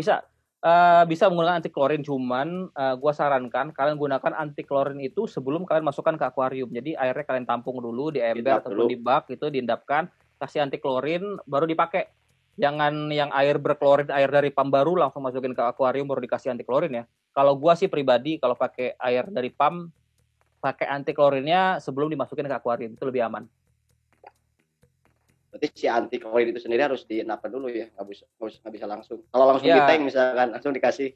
S1: Bisa menggunakan anti klorin, cuman gue sarankan kalian gunakan anti klorin itu sebelum kalian masukkan ke akuarium. Jadi airnya kalian tampung dulu di ember ataupun di bak itu, diendapkan, kasih anti klorin baru dipakai. Jangan yang air berklorin, air dari PAM baru langsung masukin ke akuarium baru dikasih anti klorin ya. Kalau gue sih pribadi kalau pakai air dari PAM, pakai anti klorinnya sebelum dimasukin ke akuarium, itu lebih aman.
S3: Berarti si anti klorin itu sendiri harus dienapkan dulu ya, nggak bisa langsung. Kalau langsung di tank misalkan langsung dikasih.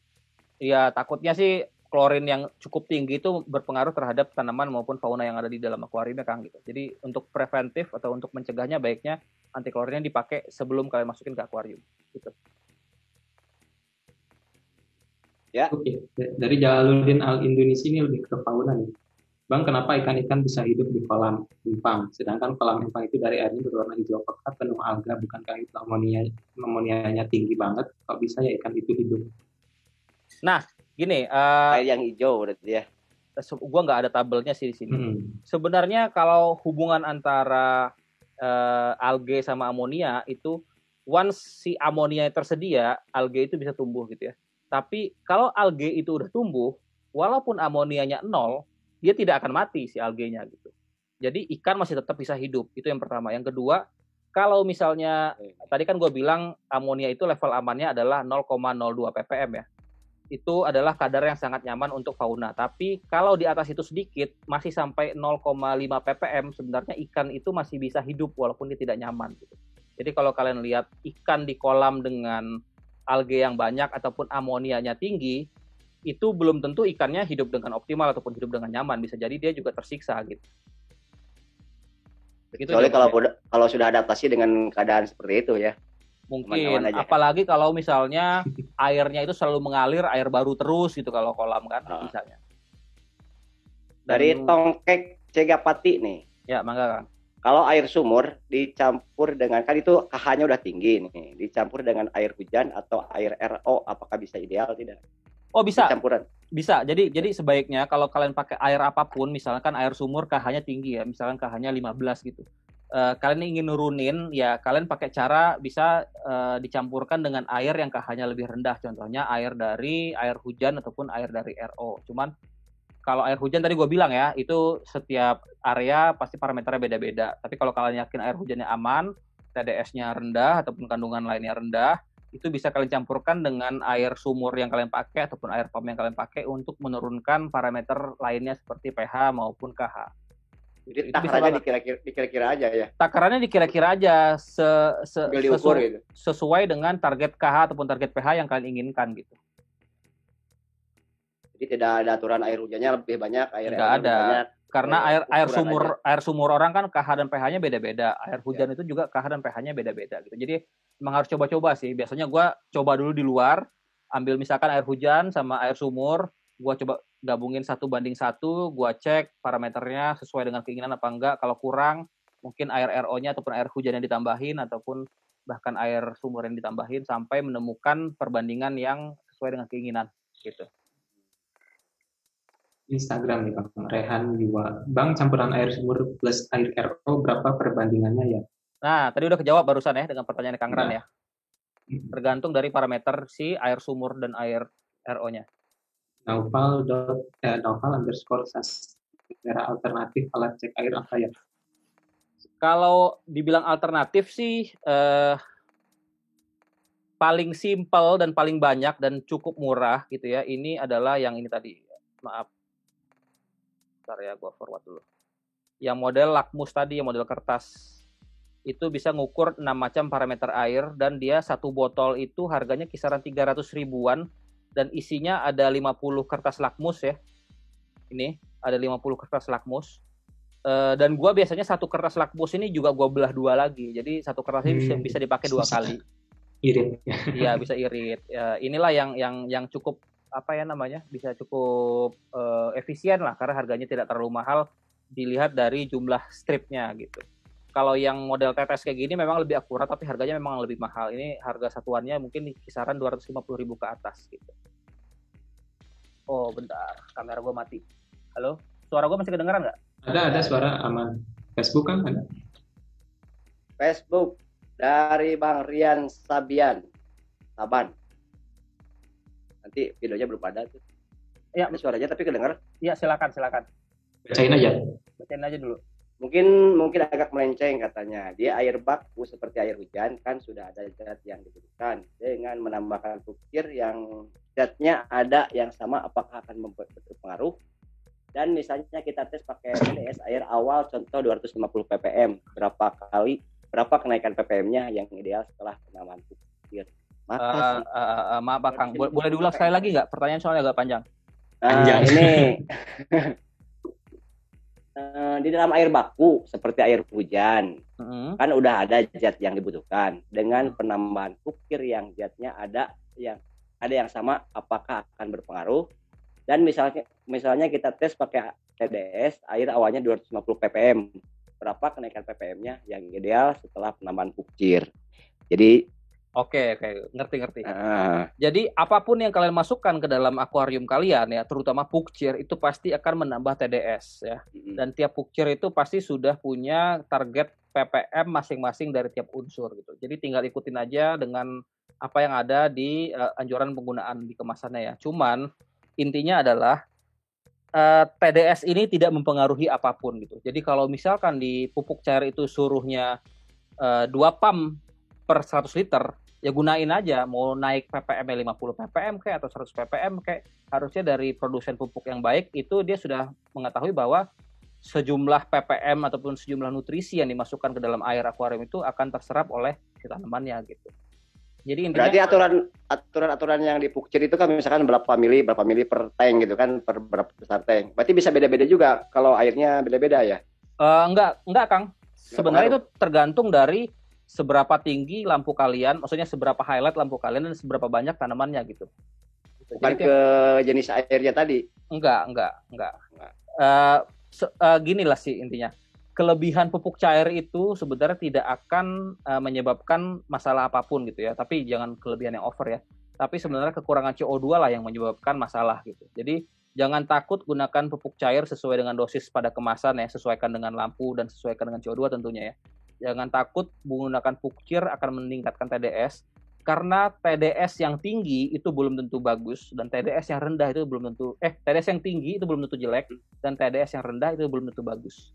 S1: Iya, takutnya sih klorin yang cukup tinggi itu berpengaruh terhadap tanaman maupun fauna yang ada di dalam akuariumnya Kang gitu. Jadi untuk preventif atau untuk mencegahnya baiknya anti klorinnya dipakai sebelum kalian masukin ke akuarium. Gitu.
S2: Ya. Oke. Dari Jalaluddin Al Indonesia ini lebih ke fauna nih. Bang, kenapa ikan-ikan bisa hidup di kolam empang, sedangkan kolam empang itu dari airnya berwarna hijau pekat penuh alga, bukankah itu amonianya tinggi banget? Kok bisa ya ikan itu hidup?
S1: Nah, gini.
S3: Air yang hijau berarti ya.
S1: Gua nggak ada tabelnya sih di sini. Sebenarnya kalau hubungan antara alge sama amonia itu, once si amonia tersedia, alge itu bisa tumbuh gitu ya. Tapi kalau alge itu udah tumbuh, walaupun amonianya 0, dia tidak akan mati si algenya gitu. Jadi ikan masih tetap bisa hidup. Itu yang pertama. Yang kedua, kalau misalnya tadi kan gue bilang amonia itu level amannya adalah 0,02 ppm ya. itu adalah kadar yang sangat nyaman untuk fauna. Tapi kalau di atas itu sedikit, masih sampai 0,5 ppm, sebenarnya ikan itu masih bisa hidup walaupun dia tidak nyaman. Gitu. Jadi kalau kalian lihat ikan di kolam dengan alge yang banyak ataupun amonianya tinggi, itu belum tentu ikannya hidup dengan optimal ataupun hidup dengan nyaman. Bisa jadi dia juga tersiksa gitu.
S3: Kecuali kalau sudah adaptasi dengan keadaan seperti itu ya.
S1: Mungkin, apalagi kalau misalnya airnya itu selalu mengalir, air baru terus gitu kalau kolam kan, misalnya.
S3: Dari Tongkek Cegapati nih.
S1: Ya, mangga Kang.
S3: Kalau air sumur dicampur dengan, kan itu KH-nya udah tinggi nih, dicampur dengan air hujan atau air RO, apakah bisa ideal tidak?
S1: Oh bisa,
S3: campuran.
S1: Bisa. Jadi sebaiknya kalau kalian pakai air apapun, misalkan air sumur KH-nya tinggi ya, misalkan KH-nya 15 gitu. Kalian ingin nurunin, ya kalian pakai cara bisa dicampurkan dengan air yang KH-nya lebih rendah. Contohnya air dari air hujan ataupun air dari RO. Cuman kalau air hujan tadi gue bilang ya, itu setiap area pasti parameternya beda-beda. Tapi kalau kalian yakin air hujannya aman, TDS-nya rendah ataupun kandungan lainnya rendah, itu bisa kalian campurkan dengan air sumur yang kalian pakai ataupun air pump yang kalian pakai untuk menurunkan parameter lainnya seperti pH maupun KH.
S3: Jadi takarannya dikira-kira aja ya.
S1: Takarannya dikira-kira aja
S3: gitu.
S1: Sesuai dengan target KH ataupun target pH yang kalian inginkan gitu.
S3: Jadi tidak ada aturan air hujannya lebih banyak, air
S1: tidak ada. Banyak. Karena air sumur orang kan KH dan pH-nya beda-beda. Air hujan itu juga KH dan pH-nya beda-beda gitu. Jadi memang harus coba-coba sih. Biasanya gue coba dulu di luar, ambil misalkan air hujan sama air sumur, gue coba gabungin 1:1, gue cek parameternya sesuai dengan keinginan apa enggak. Kalau kurang, mungkin air RO-nya ataupun air hujan yang ditambahin ataupun bahkan air sumur yang ditambahin sampai menemukan perbandingan yang sesuai dengan keinginan gitu.
S2: Instagram nih Bang Rehan Jiwa. Bang, campuran air sumur plus air RO berapa perbandingannya ya?
S1: Nah, tadi udah kejawab barusan ya dengan pertanyaan Kang Ran ya. Tergantung dari parameter si air sumur dan air RO-nya.
S2: Naufal_sastra alternatif alat cek air apa ya?
S1: Kalau dibilang alternatif sih paling simpel dan paling banyak dan cukup murah gitu ya. Ini adalah yang ini tadi. Maaf. Bentar ya, gua forward dulu. Yang model lakmus tadi, yang model kertas. Itu bisa ngukur 6 macam parameter air dan dia satu botol itu harganya kisaran 300 ribuan. Dan isinya ada 50 kertas lakmus ya. Ini ada 50 kertas lakmus. Dan gue biasanya satu kertas lakmus ini juga gue belah 2 lagi. Jadi satu kertas ini bisa dipakai 2 kali.
S2: Irit.
S1: Iya, bisa irit. Ya, inilah yang cukup apa ya namanya? Bisa cukup efisien lah karena harganya tidak terlalu mahal dilihat dari jumlah stripnya gitu. Kalau yang model tetes kayak gini memang lebih akurat tapi harganya memang lebih mahal. Ini harga satuannya mungkin di kisaran 250.000 ke atas gitu. Oh, bentar. Kamera gue mati. Halo? Suara gue masih kedengeran nggak?
S2: Ada suara aman. Facebook kan ada?
S3: Facebook dari Bang Rian Saban. Nanti videonya belum ada tuh. Ya, ini suaranya tapi kedengar.
S1: Iya, silakan.
S2: Bacain
S1: aja dulu.
S3: Mungkin agak melenceng katanya. Dia air baku seperti air hujan kan sudah ada zat yang dibutuhkan. Dengan menambahkan bukir yang zatnya ada yang sama apakah akan berpengaruh? Dan misalnya kita tes pakai TDS air awal contoh 250 ppm. Berapa kenaikan ppm-nya yang ideal setelah penambahan bukir?
S1: Maaf Kang, boleh diulang sekali lagi nggak? Pertanyaan soalnya agak panjang.
S3: Ini di dalam air baku seperti air hujan kan udah ada zat yang dibutuhkan. Dengan penambahan bukir yang zatnya ada yang sama apakah akan berpengaruh? Dan misalnya kita tes pakai TDS air awalnya 250 ppm. Berapa kenaikan ppm-nya yang ideal setelah penambahan bukir? Jadi
S1: Oke, ngerti. Jadi apapun yang kalian masukkan ke dalam akuarium kalian ya, terutama pukcir itu pasti akan menambah TDS ya. Dan tiap pukcir itu pasti sudah punya target ppm masing-masing dari tiap unsur gitu. Jadi tinggal ikutin aja dengan apa yang ada di anjuran penggunaan di kemasannya ya. Cuman intinya adalah TDS ini tidak mempengaruhi apapun gitu. Jadi kalau misalkan di pupuk cair itu suruhnya 2 pam per 100 liter, ya gunain aja, mau naik ppm 50 ppm kayak atau 100 ppm kayak, harusnya dari produsen pupuk yang baik itu dia sudah mengetahui bahwa sejumlah ppm ataupun sejumlah nutrisi yang dimasukkan ke dalam air akuarium itu akan terserap oleh si tanamannya gitu. Jadi intinya
S3: Berarti aturan yang di Pukcir itu kan misalkan berapa mili per tank gitu kan, per berapa besar tank. Berarti bisa beda-beda juga kalau airnya beda-beda ya?
S1: Enggak Kang. Sebenarnya itu tergantung dari seberapa tinggi lampu kalian, maksudnya seberapa highlight lampu kalian dan seberapa banyak tanamannya gitu.
S3: Bukan
S1: Jadi,
S3: ke jenis airnya tadi?
S1: Enggak. Gini lah sih intinya. Kelebihan pupuk cair itu sebenarnya tidak akan menyebabkan masalah apapun gitu ya. Tapi jangan kelebihan yang over ya. Tapi sebenarnya kekurangan CO2 lah yang menyebabkan masalah gitu. Jadi jangan takut gunakan pupuk cair sesuai dengan dosis pada kemasan ya. Sesuaikan dengan lampu dan sesuaikan dengan CO2 tentunya ya. Jangan takut menggunakan pukcir akan meningkatkan TDS. Karena TDS yang tinggi itu belum tentu bagus. Dan TDS yang rendah itu belum tentu... TDS yang tinggi itu belum tentu jelek. Dan TDS yang rendah itu belum tentu bagus.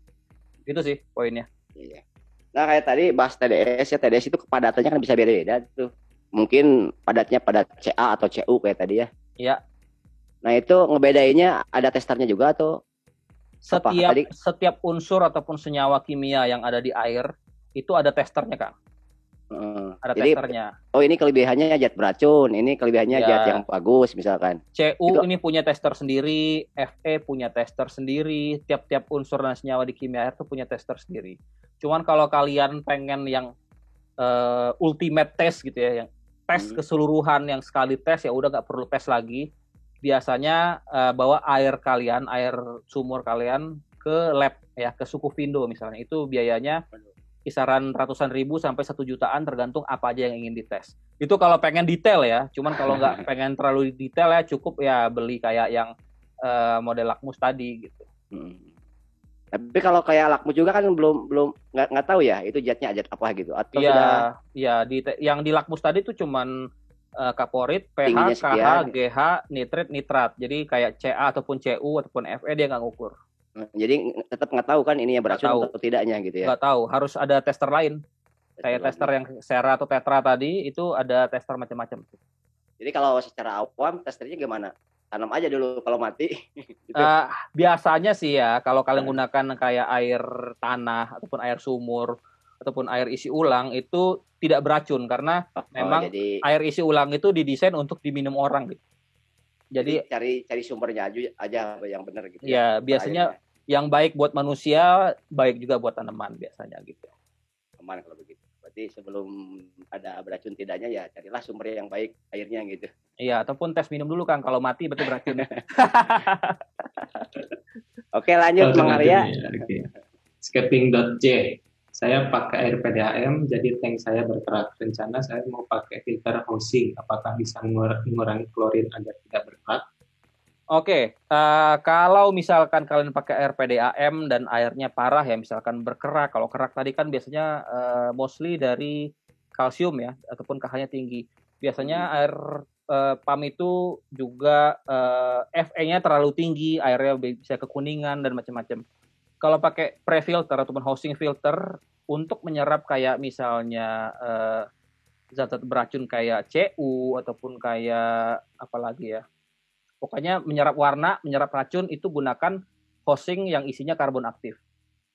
S1: Itu sih poinnya.
S3: Iya. Nah kayak tadi bahas TDS ya, TDS itu kepadatannya kan bisa beda-beda tuh. Mungkin padatnya padat CA atau CU kayak tadi ya.
S1: Iya.
S3: Nah itu ngebedainnya ada testernya juga atau?
S1: Setiap unsur ataupun senyawa kimia yang ada di air itu ada testernya Kang. Ada
S3: jadi,
S1: testernya.
S3: Oh ini kelebihannya zat beracun, ini kelebihannya zat yang bagus misalkan.
S1: CU itu, ini punya tester sendiri, Fe punya tester sendiri, tiap-tiap unsur dan senyawa di kimia air itu punya tester sendiri. Cuman kalau kalian pengen yang ultimate test gitu ya, yang tes keseluruhan yang sekali tes ya udah nggak perlu tes lagi. Biasanya bawa air sumur kalian ke lab ya, ke suku Vindo misalnya. Itu biayanya kisaran ratusan ribu sampai 1 jutaan tergantung apa aja yang ingin dites. Itu kalau pengen detail ya. Cuman kalau nggak pengen terlalu detail ya cukup ya beli kayak yang model lakmus tadi gitu.
S3: Tapi kalau kayak lakmus juga kan belum nggak tahu ya itu zat apa gitu atau
S1: yang di lakmus tadi tuh cuman kaporit, pH, KH, GH, nitrit, nitrat. Jadi kayak CA ataupun CU ataupun Fe dia nggak ngukur.
S3: Jadi tetap nggak tahu kan ini yang beracun atau tidaknya gitu ya?
S1: Nggak tahu, harus ada tester lain. Kayak tester yang sera atau tetra tadi itu ada tester macam-macam.
S3: Jadi kalau secara awam testernya gimana? Tanam aja dulu kalau mati.
S1: Gitu. Biasanya sih ya kalau kalian gunakan kayak air tanah ataupun air sumur ataupun air isi ulang itu tidak beracun karena memang air isi ulang itu didesain untuk diminum orang gitu. Jadi
S3: cari sumbernya aja yang benar gitu.
S1: Ya, biasanya yang baik buat manusia, baik juga buat tanaman biasanya gitu.
S3: Aman kalau begitu. Berarti sebelum ada beracun tidaknya ya carilah sumber yang baik airnya gitu.
S1: Iya, ataupun tes minum dulu Kang, kalau mati berarti beracun.
S3: Oke, lanjut Bang Arya.
S2: Scaping.j. Saya pakai air PDAM, jadi tank saya berkerak. Rencana saya mau pakai filter housing. Apakah bisa mengurangi klorin agar tidak berkerak?
S1: Oke, kalau misalkan kalian pakai air PDAM dan airnya parah ya, misalkan berkerak. Kalau kerak tadi kan biasanya mostly dari kalsium ya, ataupun KH-nya tinggi. Biasanya air PAM itu juga Fe-nya terlalu tinggi, airnya bisa kekuningan dan macam-macam. Kalau pakai pre-filter ataupun housing filter untuk menyerap kayak misalnya zat-zat beracun kayak CU ataupun kayak apa lagi ya, pokoknya menyerap warna, menyerap racun itu gunakan housing yang isinya karbon aktif.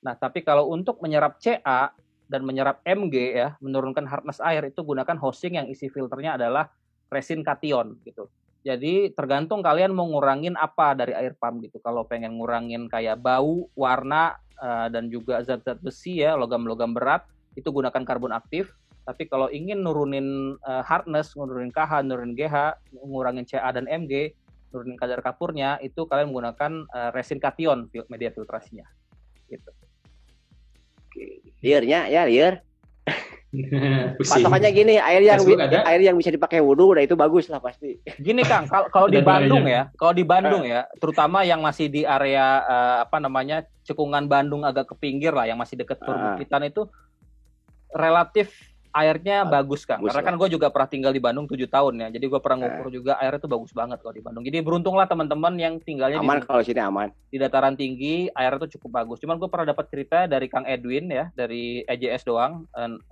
S1: Nah, tapi kalau untuk menyerap Ca dan menyerap Mg ya, menurunkan hardness air itu gunakan housing yang isi filternya adalah resin kation gitu. Jadi tergantung kalian mau ngurangin apa dari air PAM gitu. Kalau pengen ngurangin kayak bau, warna, dan juga zat-zat besi ya, logam-logam berat, itu gunakan karbon aktif. Tapi kalau ingin nurunin hardness, nurunin KH, nurunin GH, ngurangin Ca dan Mg, nurunin kadar kapurnya, itu kalian menggunakan resin kation media filtrasinya. Gitu.
S3: Liarnya ya, liar. Patokannya gini, air yang bisa dipakai wudhu udah itu bagus lah pasti.
S1: Gini Kang, kalau di Bandung ya, terutama yang masih di area cekungan Bandung agak ke pinggir lah, yang masih dekat perbukitan itu relatif airnya bagus Kang. Karena kan gue juga pernah tinggal di Bandung 7 tahun ya, jadi gue pernah ngukur juga airnya itu bagus banget kalau di Bandung. Jadi beruntunglah teman-teman yang tinggalnya
S3: aman kalau sini aman.
S1: Di dataran tinggi airnya itu cukup bagus. Cuman gue pernah dapat cerita dari Kang Edwin ya, dari EJS doang,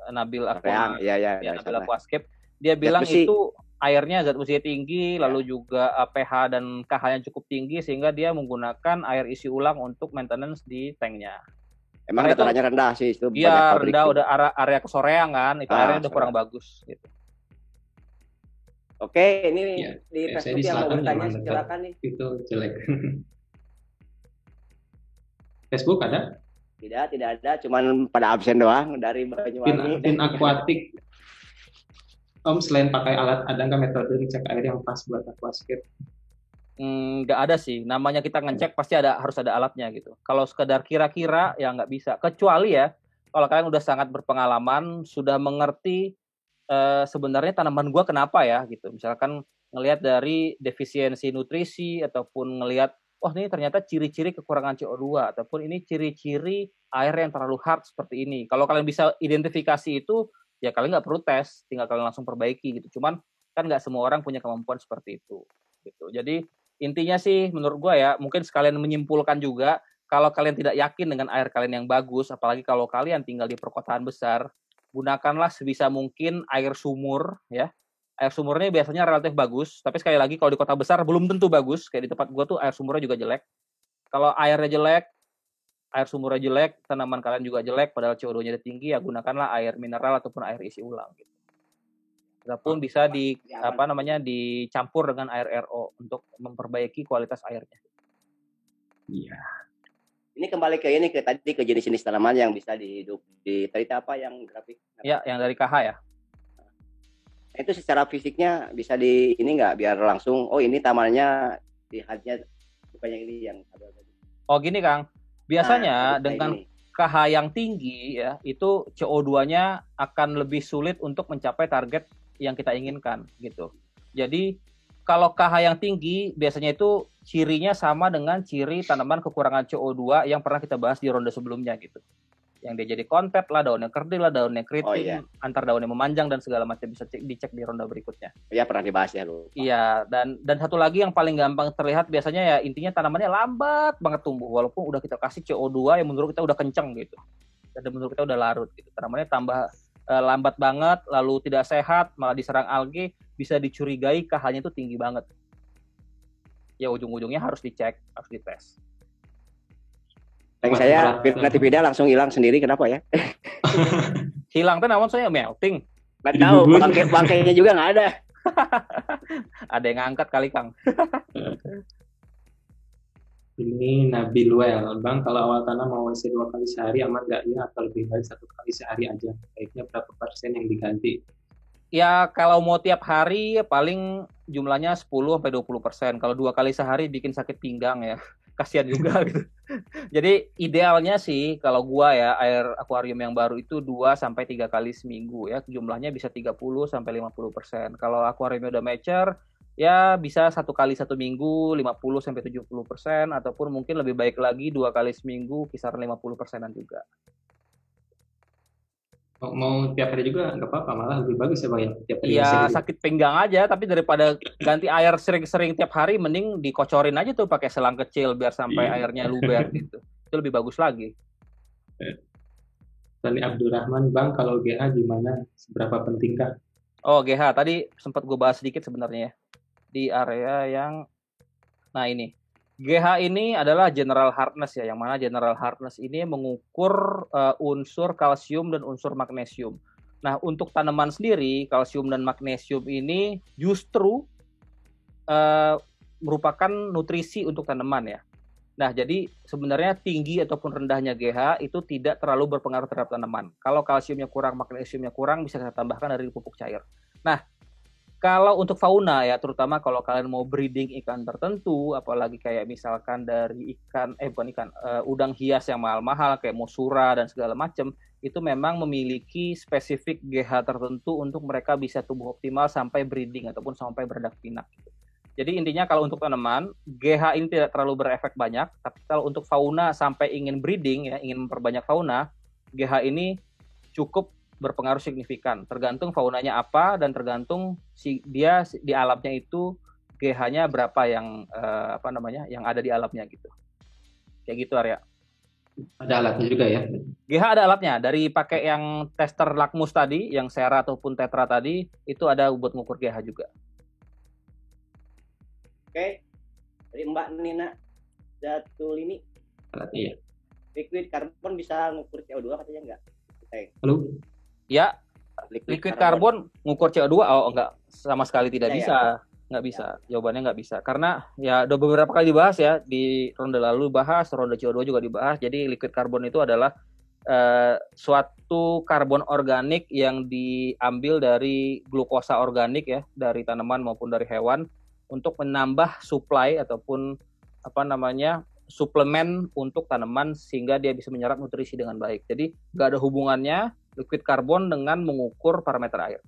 S1: Nabil Aquascape. Dia bilang
S3: besi.
S1: itu airnya zat besinya tinggi, lalu juga pH dan KH-nya cukup tinggi sehingga dia menggunakan air isi ulang untuk maintenance di tanknya.
S3: Emang
S1: Karena itu
S3: datarannya rendah sih, itu banyak
S1: iya
S3: pabrik
S1: rendah,
S3: juga.
S1: udah area kesoreang kan, itu airnya udah kurang
S3: Soreang.
S1: bagus gitu.
S3: Oke, ini
S2: Ya,
S3: di
S2: saya
S3: Facebook
S2: di
S3: yang mau
S2: selatan
S3: bertanya
S2: memang dekat
S3: silakan nih.
S2: itu jelek. Facebook ada?
S3: Tidak ada, cuman pada absen doang dari Banyuwangi.
S2: Fin akuatik. Om, selain pakai alat, ada nggak metode ngecek air yang pas buat aquascape?
S1: Nggak ada sih, namanya kita ngecek pasti harus ada alatnya gitu. Kalau sekedar kira-kira ya nggak bisa, kecuali ya kalau kalian udah sangat berpengalaman, sudah mengerti sebenarnya tanaman gua kenapa ya gitu. Misalkan ngelihat dari defisiensi nutrisi ataupun ngelihat ini ternyata ciri-ciri kekurangan CO2 ataupun ini ciri-ciri air yang terlalu hard seperti ini. Kalau kalian bisa identifikasi itu, ya kalian nggak perlu tes, tinggal kalian langsung perbaiki gitu. Cuman kan nggak semua orang punya kemampuan seperti itu gitu. Jadi intinya sih menurut gua ya, mungkin sekalian menyimpulkan juga, kalau kalian tidak yakin dengan air kalian yang bagus, apalagi kalau kalian tinggal di perkotaan besar, gunakanlah sebisa mungkin air sumur ya. Air sumurnya biasanya relatif bagus, tapi sekali lagi kalau di kota besar belum tentu bagus. Kayak di tempat gua tuh air sumurnya juga jelek. Kalau airnya jelek, air sumurnya jelek, tanaman kalian juga jelek, padahal CO2-nya tinggi, ya gunakanlah air mineral ataupun air isi ulang gitu. Ataupun bisa dicampur dengan air RO untuk memperbaiki kualitas airnya.
S2: Iya.
S3: Ini kembali ke tadi ke jenis-jenis tanaman yang bisa dihidup di tadi apa yang grafik?
S1: Ya, yang dari KH ya.
S3: Nah, itu secara fisiknya bisa di ini nggak biar langsung ini tamannya lihatnya bukan yang ini yang ada tadi.
S1: Oh gini Kang, biasanya dengan
S3: ini.
S1: KH yang tinggi ya itu CO2-nya akan lebih sulit untuk mencapai target yang kita inginkan gitu. Jadi kalau KH yang tinggi biasanya itu cirinya sama dengan ciri tanaman kekurangan CO2 yang pernah kita bahas di ronde sebelumnya gitu. Yang dia jadi konpet lah, daunnya kerdil lah, daunnya keriting, antar daunnya memanjang dan segala macam, bisa dicek di ronde berikutnya.
S3: Iya pernah dibahas ya lu.
S1: Iya, dan satu lagi yang paling gampang terlihat biasanya ya intinya tanamannya lambat banget tumbuh walaupun udah kita kasih CO2 yang menurut kita udah kenceng gitu. Dan menurut kita udah larut gitu. Tanamannya tambah lambat banget, lalu tidak sehat, malah diserang algae, bisa dicurigai KH-nya itu tinggi banget. Ya ujung-ujungnya harus dicek, harus dites.
S3: Tank saya Nativida langsung hilang sendiri, kenapa ya?
S1: Hilang tuh namun saya melting.
S3: Nggak tahu, bangkainya juga nggak ada.
S1: Ada yang ngangkat kali Kang.
S2: Ini Nabil Well, Bang, kalau awal tanam mau WC 2 kali sehari aman nggak ya atau lebih baik 1 kali sehari aja? Baiknya berapa persen yang diganti?
S1: Ya kalau mau tiap hari paling jumlahnya 10-20%. Kalau 2 kali sehari bikin sakit pinggang ya. Kasihan juga gitu. Jadi idealnya sih kalau gua ya air akuarium yang baru itu 2-3 kali seminggu ya. Jumlahnya bisa 30-50%. Kalau akuariumnya udah mature ya bisa 1 kali 1 minggu 50-70%, ataupun mungkin lebih baik lagi 2 kali seminggu kisaran 50%-an juga.
S2: Mau tiap hari juga nggak apa-apa, malah lebih bagus ya Bang ya.
S1: Iya sakit pinggang aja, tapi daripada ganti air sering-sering tiap hari, mending dikocorin aja tuh pakai selang kecil biar sampai airnya luber gitu. Itu lebih bagus lagi.
S2: Tadi Abdurrahman, Bang, kalau GH gimana? Seberapa pentingkah?
S1: Oh GH, tadi sempat gue bahas sedikit sebenarnya di area yang, nah ini. GH ini adalah general hardness ya, yang mana general hardness ini mengukur unsur kalsium dan unsur magnesium. Nah, untuk tanaman sendiri, kalsium dan magnesium ini justru merupakan nutrisi untuk tanaman ya. Nah, jadi sebenarnya tinggi ataupun rendahnya GH itu tidak terlalu berpengaruh terhadap tanaman. Kalau kalsiumnya kurang, magnesiumnya kurang, bisa kita tambahkan dari pupuk cair. Nah, kalau untuk fauna ya, terutama kalau kalian mau breeding ikan tertentu, apalagi kayak misalkan dari udang hias yang mahal-mahal kayak musura dan segala macam, itu memang memiliki spesifik GH tertentu untuk mereka bisa tumbuh optimal sampai breeding ataupun sampai beradak pinak. Jadi intinya kalau untuk tanaman, GH ini tidak terlalu berefek banyak, tapi kalau untuk fauna sampai ingin breeding ya, ingin memperbanyak fauna, GH ini cukup berpengaruh signifikan. Tergantung faunanya apa dan tergantung dia di alamnya itu GH-nya berapa yang yang ada di alamnya gitu. Kayak gitu Arya.
S2: Ada alatnya juga ya.
S1: GH ada alatnya, dari pakai yang tester lakmus tadi, yang Sera ataupun Tetra tadi, itu ada buat ngukur GH juga.
S3: Oke, dari Mbak Nina Zatulini,
S2: Alatnya ya.
S3: liquid carbon bisa ngukur CO2 katanya enggak?
S2: Halo?
S1: Ya, liquid carbon ngukur CO2, oh enggak, sama sekali tidak
S3: Ya,
S1: bisa. Nggak bisa, jawabannya nggak bisa. Karena ya udah beberapa kali dibahas ya, di ronde lalu bahas, ronde CO2 juga dibahas. Jadi liquid carbon itu adalah suatu karbon organik yang diambil dari glukosa organik ya, dari tanaman maupun dari hewan, untuk menambah supply ataupun suplemen untuk tanaman sehingga dia bisa menyerap nutrisi dengan baik. Jadi nggak ada hubungannya liquid carbon dengan mengukur parameter air.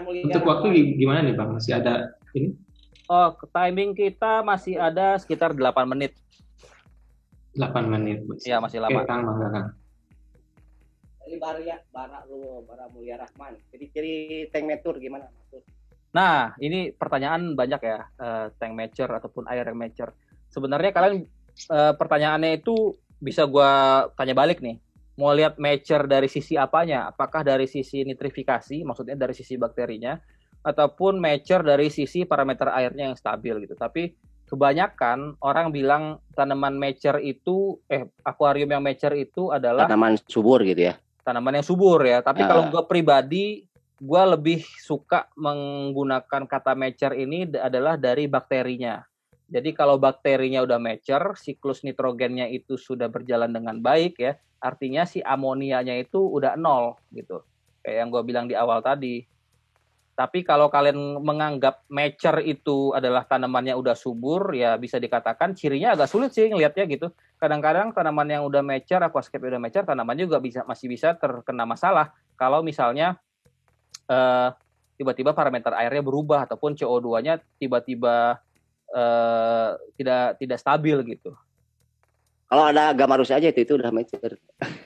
S2: Untuk waktu gimana nih Bang? Masih ada ini?
S1: Oh, timing kita masih ada sekitar 8 menit.
S2: 8 menit.
S1: Iya, masih lama.
S2: Oke, Kang, Bang.
S3: Dari Bara Mulia Rahman. Ciri-ciri tank mature gimana?
S1: Nah, ini pertanyaan banyak ya, tank mature ataupun air yang mature. Sebenarnya kalian pertanyaannya itu bisa gua tanya balik nih. Mau lihat mature dari sisi apanya? Apakah dari sisi nitrifikasi, maksudnya dari sisi bakterinya, ataupun mature dari sisi parameter airnya yang stabil gitu. Tapi kebanyakan orang bilang tanaman mature itu, akuarium yang mature itu adalah
S3: tanaman subur gitu ya.
S1: Tanaman yang subur ya. Tapi kalau gue pribadi, gue lebih suka menggunakan kata mature ini adalah dari bakterinya. Jadi kalau bakterinya udah mature, siklus nitrogennya itu sudah berjalan dengan baik ya, artinya si amonianya itu udah 0 gitu. Kayak yang gue bilang di awal tadi. Tapi kalau kalian menganggap mature itu adalah tanamannya udah subur, ya bisa dikatakan cirinya agak sulit sih ngelihatnya gitu. Kadang-kadang tanaman yang udah mature, aquascape udah mature, tanamannya juga masih bisa terkena masalah kalau misalnya tiba-tiba parameter airnya berubah ataupun CO2-nya tiba-tiba tidak stabil gitu.
S3: Kalau ada gamarus aja itu udah mature.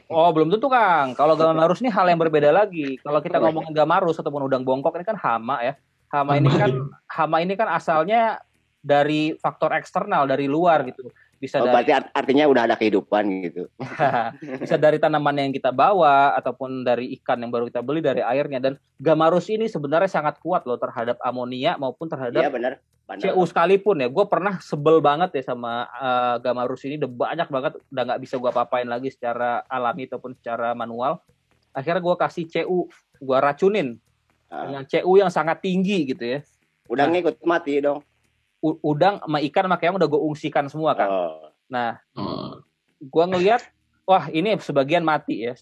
S1: Oh, belum tentu Kang. Kalau gamarus ini hal yang berbeda lagi. Kalau kita ngomongin gamarus ataupun udang bongkok ini kan hama ya. Hama ini kan asalnya dari faktor eksternal, dari luar gitu. Bisa
S3: berarti artinya udah ada kehidupan gitu.
S1: Bisa dari tanaman yang kita bawa ataupun dari ikan yang baru kita beli, dari airnya. Dan gamarus ini sebenarnya sangat kuat loh terhadap amonia maupun terhadap CU sekalipun ya. Gue pernah sebel banget ya sama gamarus ini. Udah banyak banget, udah nggak bisa gue apa-apain lagi secara alami ataupun secara manual. Akhirnya gue kasih CU, gue racunin dengan CU yang sangat tinggi gitu ya.
S3: Udangnya ikut mati dong.
S1: Udang sama ikan makanya udah gue ungsikan semua kan. Nah, gue ngelihat, wah ini sebagian mati ya,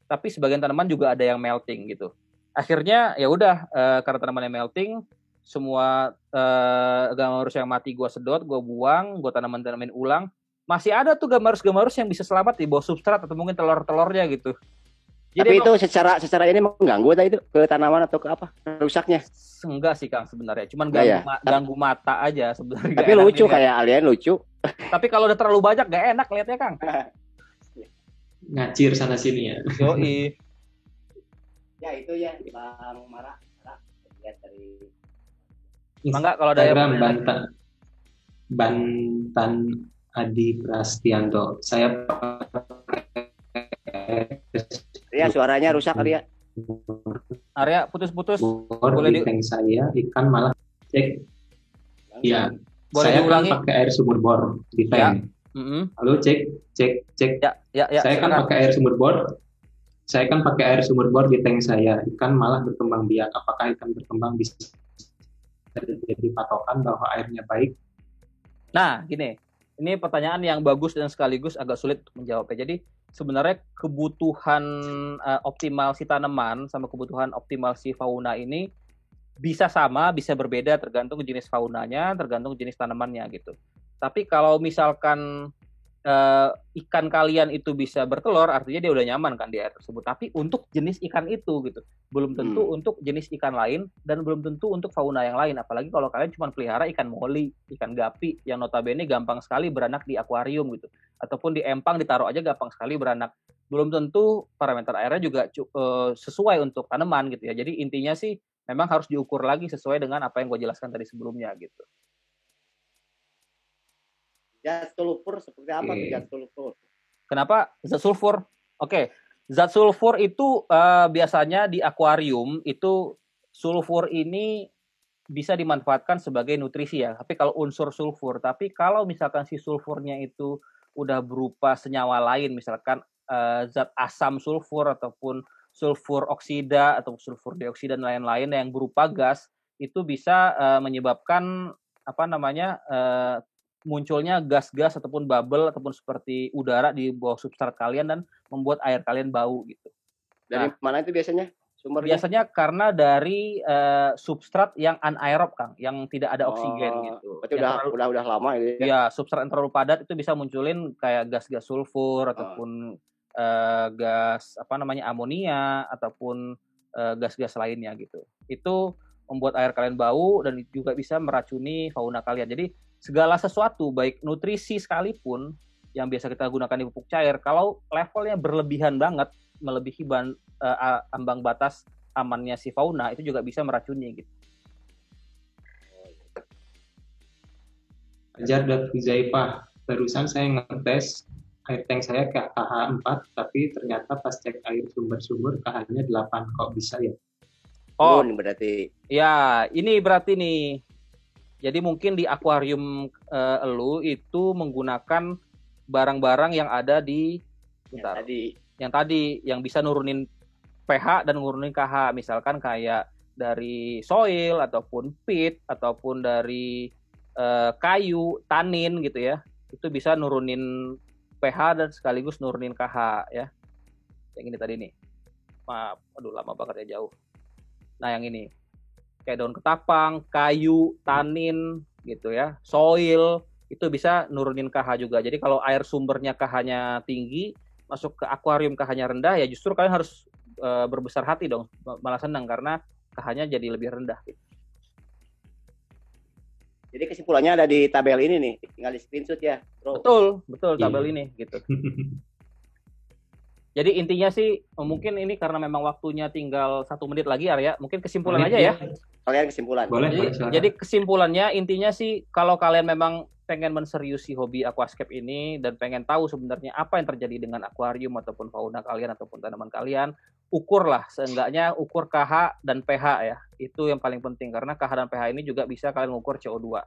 S1: tapi sebagian tanaman juga ada yang melting gitu. Akhirnya ya udah, karena tanamannya melting, semua gamarus yang mati gue sedot, gue buang, gue tanamin ulang. Masih ada tuh gamarus yang bisa selamat di bawah substrat atau mungkin telur-telurnya gitu.
S3: Jadi tapi itu secara ini mengganggu tadi itu ke tanaman atau ke apa rusaknya?
S1: Enggak sih Kang sebenarnya, cuman ganggu mata aja sebenarnya.
S3: Tapi lucu kayak alien lucu.
S1: Tapi kalau udah terlalu banyak gak enak lihatnya Kang.
S2: Ngacir sana sini ya.
S1: Yoi.
S3: Ya itu ya Bang Mara lihat dari
S1: Mangga kalau ada yang
S2: Bantan Adi Prastianto. Saya
S3: ya suaranya rusak Arya.
S1: Arya putus-putus.
S2: Boleh di tank saya ikan malah cek. Ya.
S1: Boleh
S2: saya
S1: diulangi?
S2: Kan pakai air sumur bor di tank.
S1: Ya.
S2: Halo cek.
S1: Ya,
S2: saya kan pakai air sumur bor. Saya kan pakai air sumur bor di tank saya. Ikan malah berkembang biak. Apakah ikan berkembang bisa jadi patokan bahwa airnya baik?
S1: Nah, gini. Ini pertanyaan yang bagus dan sekaligus agak sulit untuk menjawabnya. Jadi sebenarnya kebutuhan optimal si tanaman sama kebutuhan optimal si fauna ini bisa sama, bisa berbeda tergantung jenis faunanya, tergantung jenis tanamannya gitu. Tapi kalau misalkan ikan kalian itu bisa bertelur, artinya dia udah nyaman kan di air tersebut. Tapi untuk jenis ikan itu gitu, belum tentu untuk jenis ikan lain dan belum tentu untuk fauna yang lain. Apalagi kalau kalian cuma pelihara ikan moli, ikan gapi yang notabene gampang sekali beranak di akuarium gitu, ataupun di empang ditaruh aja gampang sekali beranak. Belum tentu parameter airnya juga sesuai untuk tanaman gitu ya. Jadi intinya sih memang harus diukur lagi sesuai dengan apa yang gue jelaskan tadi sebelumnya gitu.
S3: Zat sulfur seperti apa tuh zat sulfur?
S1: Kenapa zat sulfur? Oke, zat sulfur itu biasanya di akuarium itu sulfur ini bisa dimanfaatkan sebagai nutrisi ya. Tapi kalau unsur sulfur, tapi kalau misalkan si sulfurnya itu udah berupa senyawa lain, misalkan zat asam sulfur ataupun sulfur oksida atau sulfur dioksida dan lain-lain yang berupa gas, itu bisa menyebabkan munculnya gas-gas ataupun bubble ataupun seperti udara di bawah substrat kalian dan membuat air kalian bau gitu.
S3: Dari mana itu biasanya sumbernya?
S1: Biasanya karena dari substrat yang anaerob, Kang, yang tidak ada oksigen gitu.
S3: Berarti udah lama gitu ya.
S1: Ya, substrat yang terlalu padat itu bisa munculin kayak gas-gas sulfur ataupun gas amonia ataupun gas-gas lainnya gitu. Itu membuat air kalian bau dan juga bisa meracuni fauna kalian. Jadi segala sesuatu baik nutrisi sekalipun yang biasa kita gunakan di pupuk cair, kalau levelnya berlebihan banget melebihi ambang batas amannya si fauna, itu juga bisa meracuni gitu.
S2: Fajar dan Huzaifah, barusan saya ngetes air tank saya ke KH 4, tapi ternyata pas cek air sumber-sumber KH-nya 8. Kok bisa ya?
S1: Oh,
S3: berarti.
S1: Ya, ini berarti nih. Jadi mungkin di akuarium elu itu menggunakan barang-barang yang ada di yang tadi yang bisa nurunin pH dan nurunin KH, misalkan kayak dari soil ataupun peat ataupun dari kayu, tanin gitu ya. Itu bisa nurunin pH dan sekaligus nurunin KH ya. Yang ini tadi nih. Maaf, aduh lama banget ya, jauh. Nah, yang ini kayak daun ketapang, kayu, tanin gitu ya, soil, itu bisa nurunin KH juga. Jadi kalau air sumbernya KH-nya tinggi, masuk ke akuarium KH-nya rendah, ya justru kalian harus berbesar hati dong, malah senang karena KH-nya jadi lebih rendah gitu.
S3: Jadi kesimpulannya ada di tabel ini nih, tinggal di screenshot ya, bro.
S1: Betul tabel ini gitu. Jadi intinya sih mungkin ini karena memang waktunya tinggal 1 menit lagi, Arya. Mungkin kesimpulan aja ya.
S3: Kalian kesimpulan.
S2: Boleh.
S1: Jadi kesimpulannya intinya sih kalau kalian memang pengen menseriusi hobi aquascape ini dan pengen tahu sebenarnya apa yang terjadi dengan akuarium ataupun fauna kalian ataupun tanaman kalian, ukurlah seenggaknya ukur KH dan pH ya. Itu yang paling penting karena KH dan pH ini juga bisa kalian ukur CO2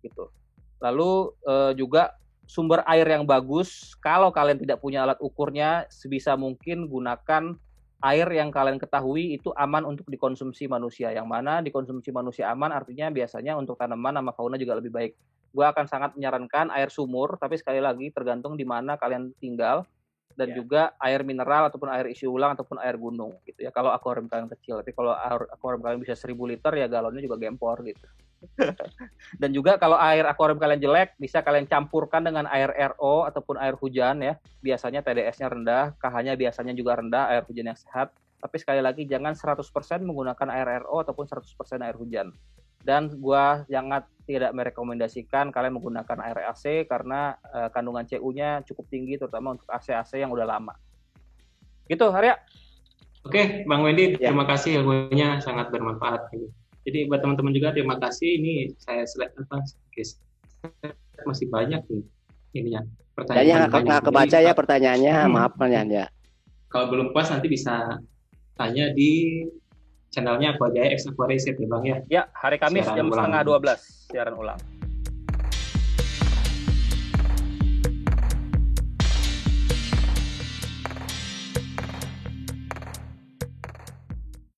S1: gitu. Lalu juga sumber air yang bagus, kalau kalian tidak punya alat ukurnya, sebisa mungkin gunakan air yang kalian ketahui itu aman untuk dikonsumsi manusia. Yang mana dikonsumsi manusia aman artinya biasanya untuk tanaman sama fauna juga lebih baik. Gua akan sangat menyarankan air sumur, tapi sekali lagi tergantung di mana kalian tinggal dan juga air mineral ataupun air isi ulang ataupun air gunung gitu ya. Kalau akuarium kalian kecil, tapi kalau akuarium kalian bisa 1000 liter ya galonnya juga gempor gitu. Dan juga kalau air akuarium kalian jelek, bisa kalian campurkan dengan air RO ataupun air hujan ya. Biasanya TDS-nya rendah, KH-nya biasanya juga rendah, air hujan yang sehat. Tapi sekali lagi jangan 100% menggunakan air RO ataupun 100% air hujan. Dan gua sangat tidak merekomendasikan kalian menggunakan air AC karena kandungan CU-nya cukup tinggi terutama untuk AC-AC yang udah lama. Gitu, Arya.
S2: Oke, Bang Wendy, terima kasih ilmunya sangat bermanfaat. Jadi buat teman-teman juga terima kasih. Ini saya masih banyak nih ininya pertanyaan.
S3: Nggak kebaca ya pertanyaannya, maaf pertanyaannya.
S2: Kalau belum puas nanti bisa tanya di channelnya Aquajaya X Aquarium ya Bang ya.
S1: Ya, hari Kamis jam 11:30 siaran ulang.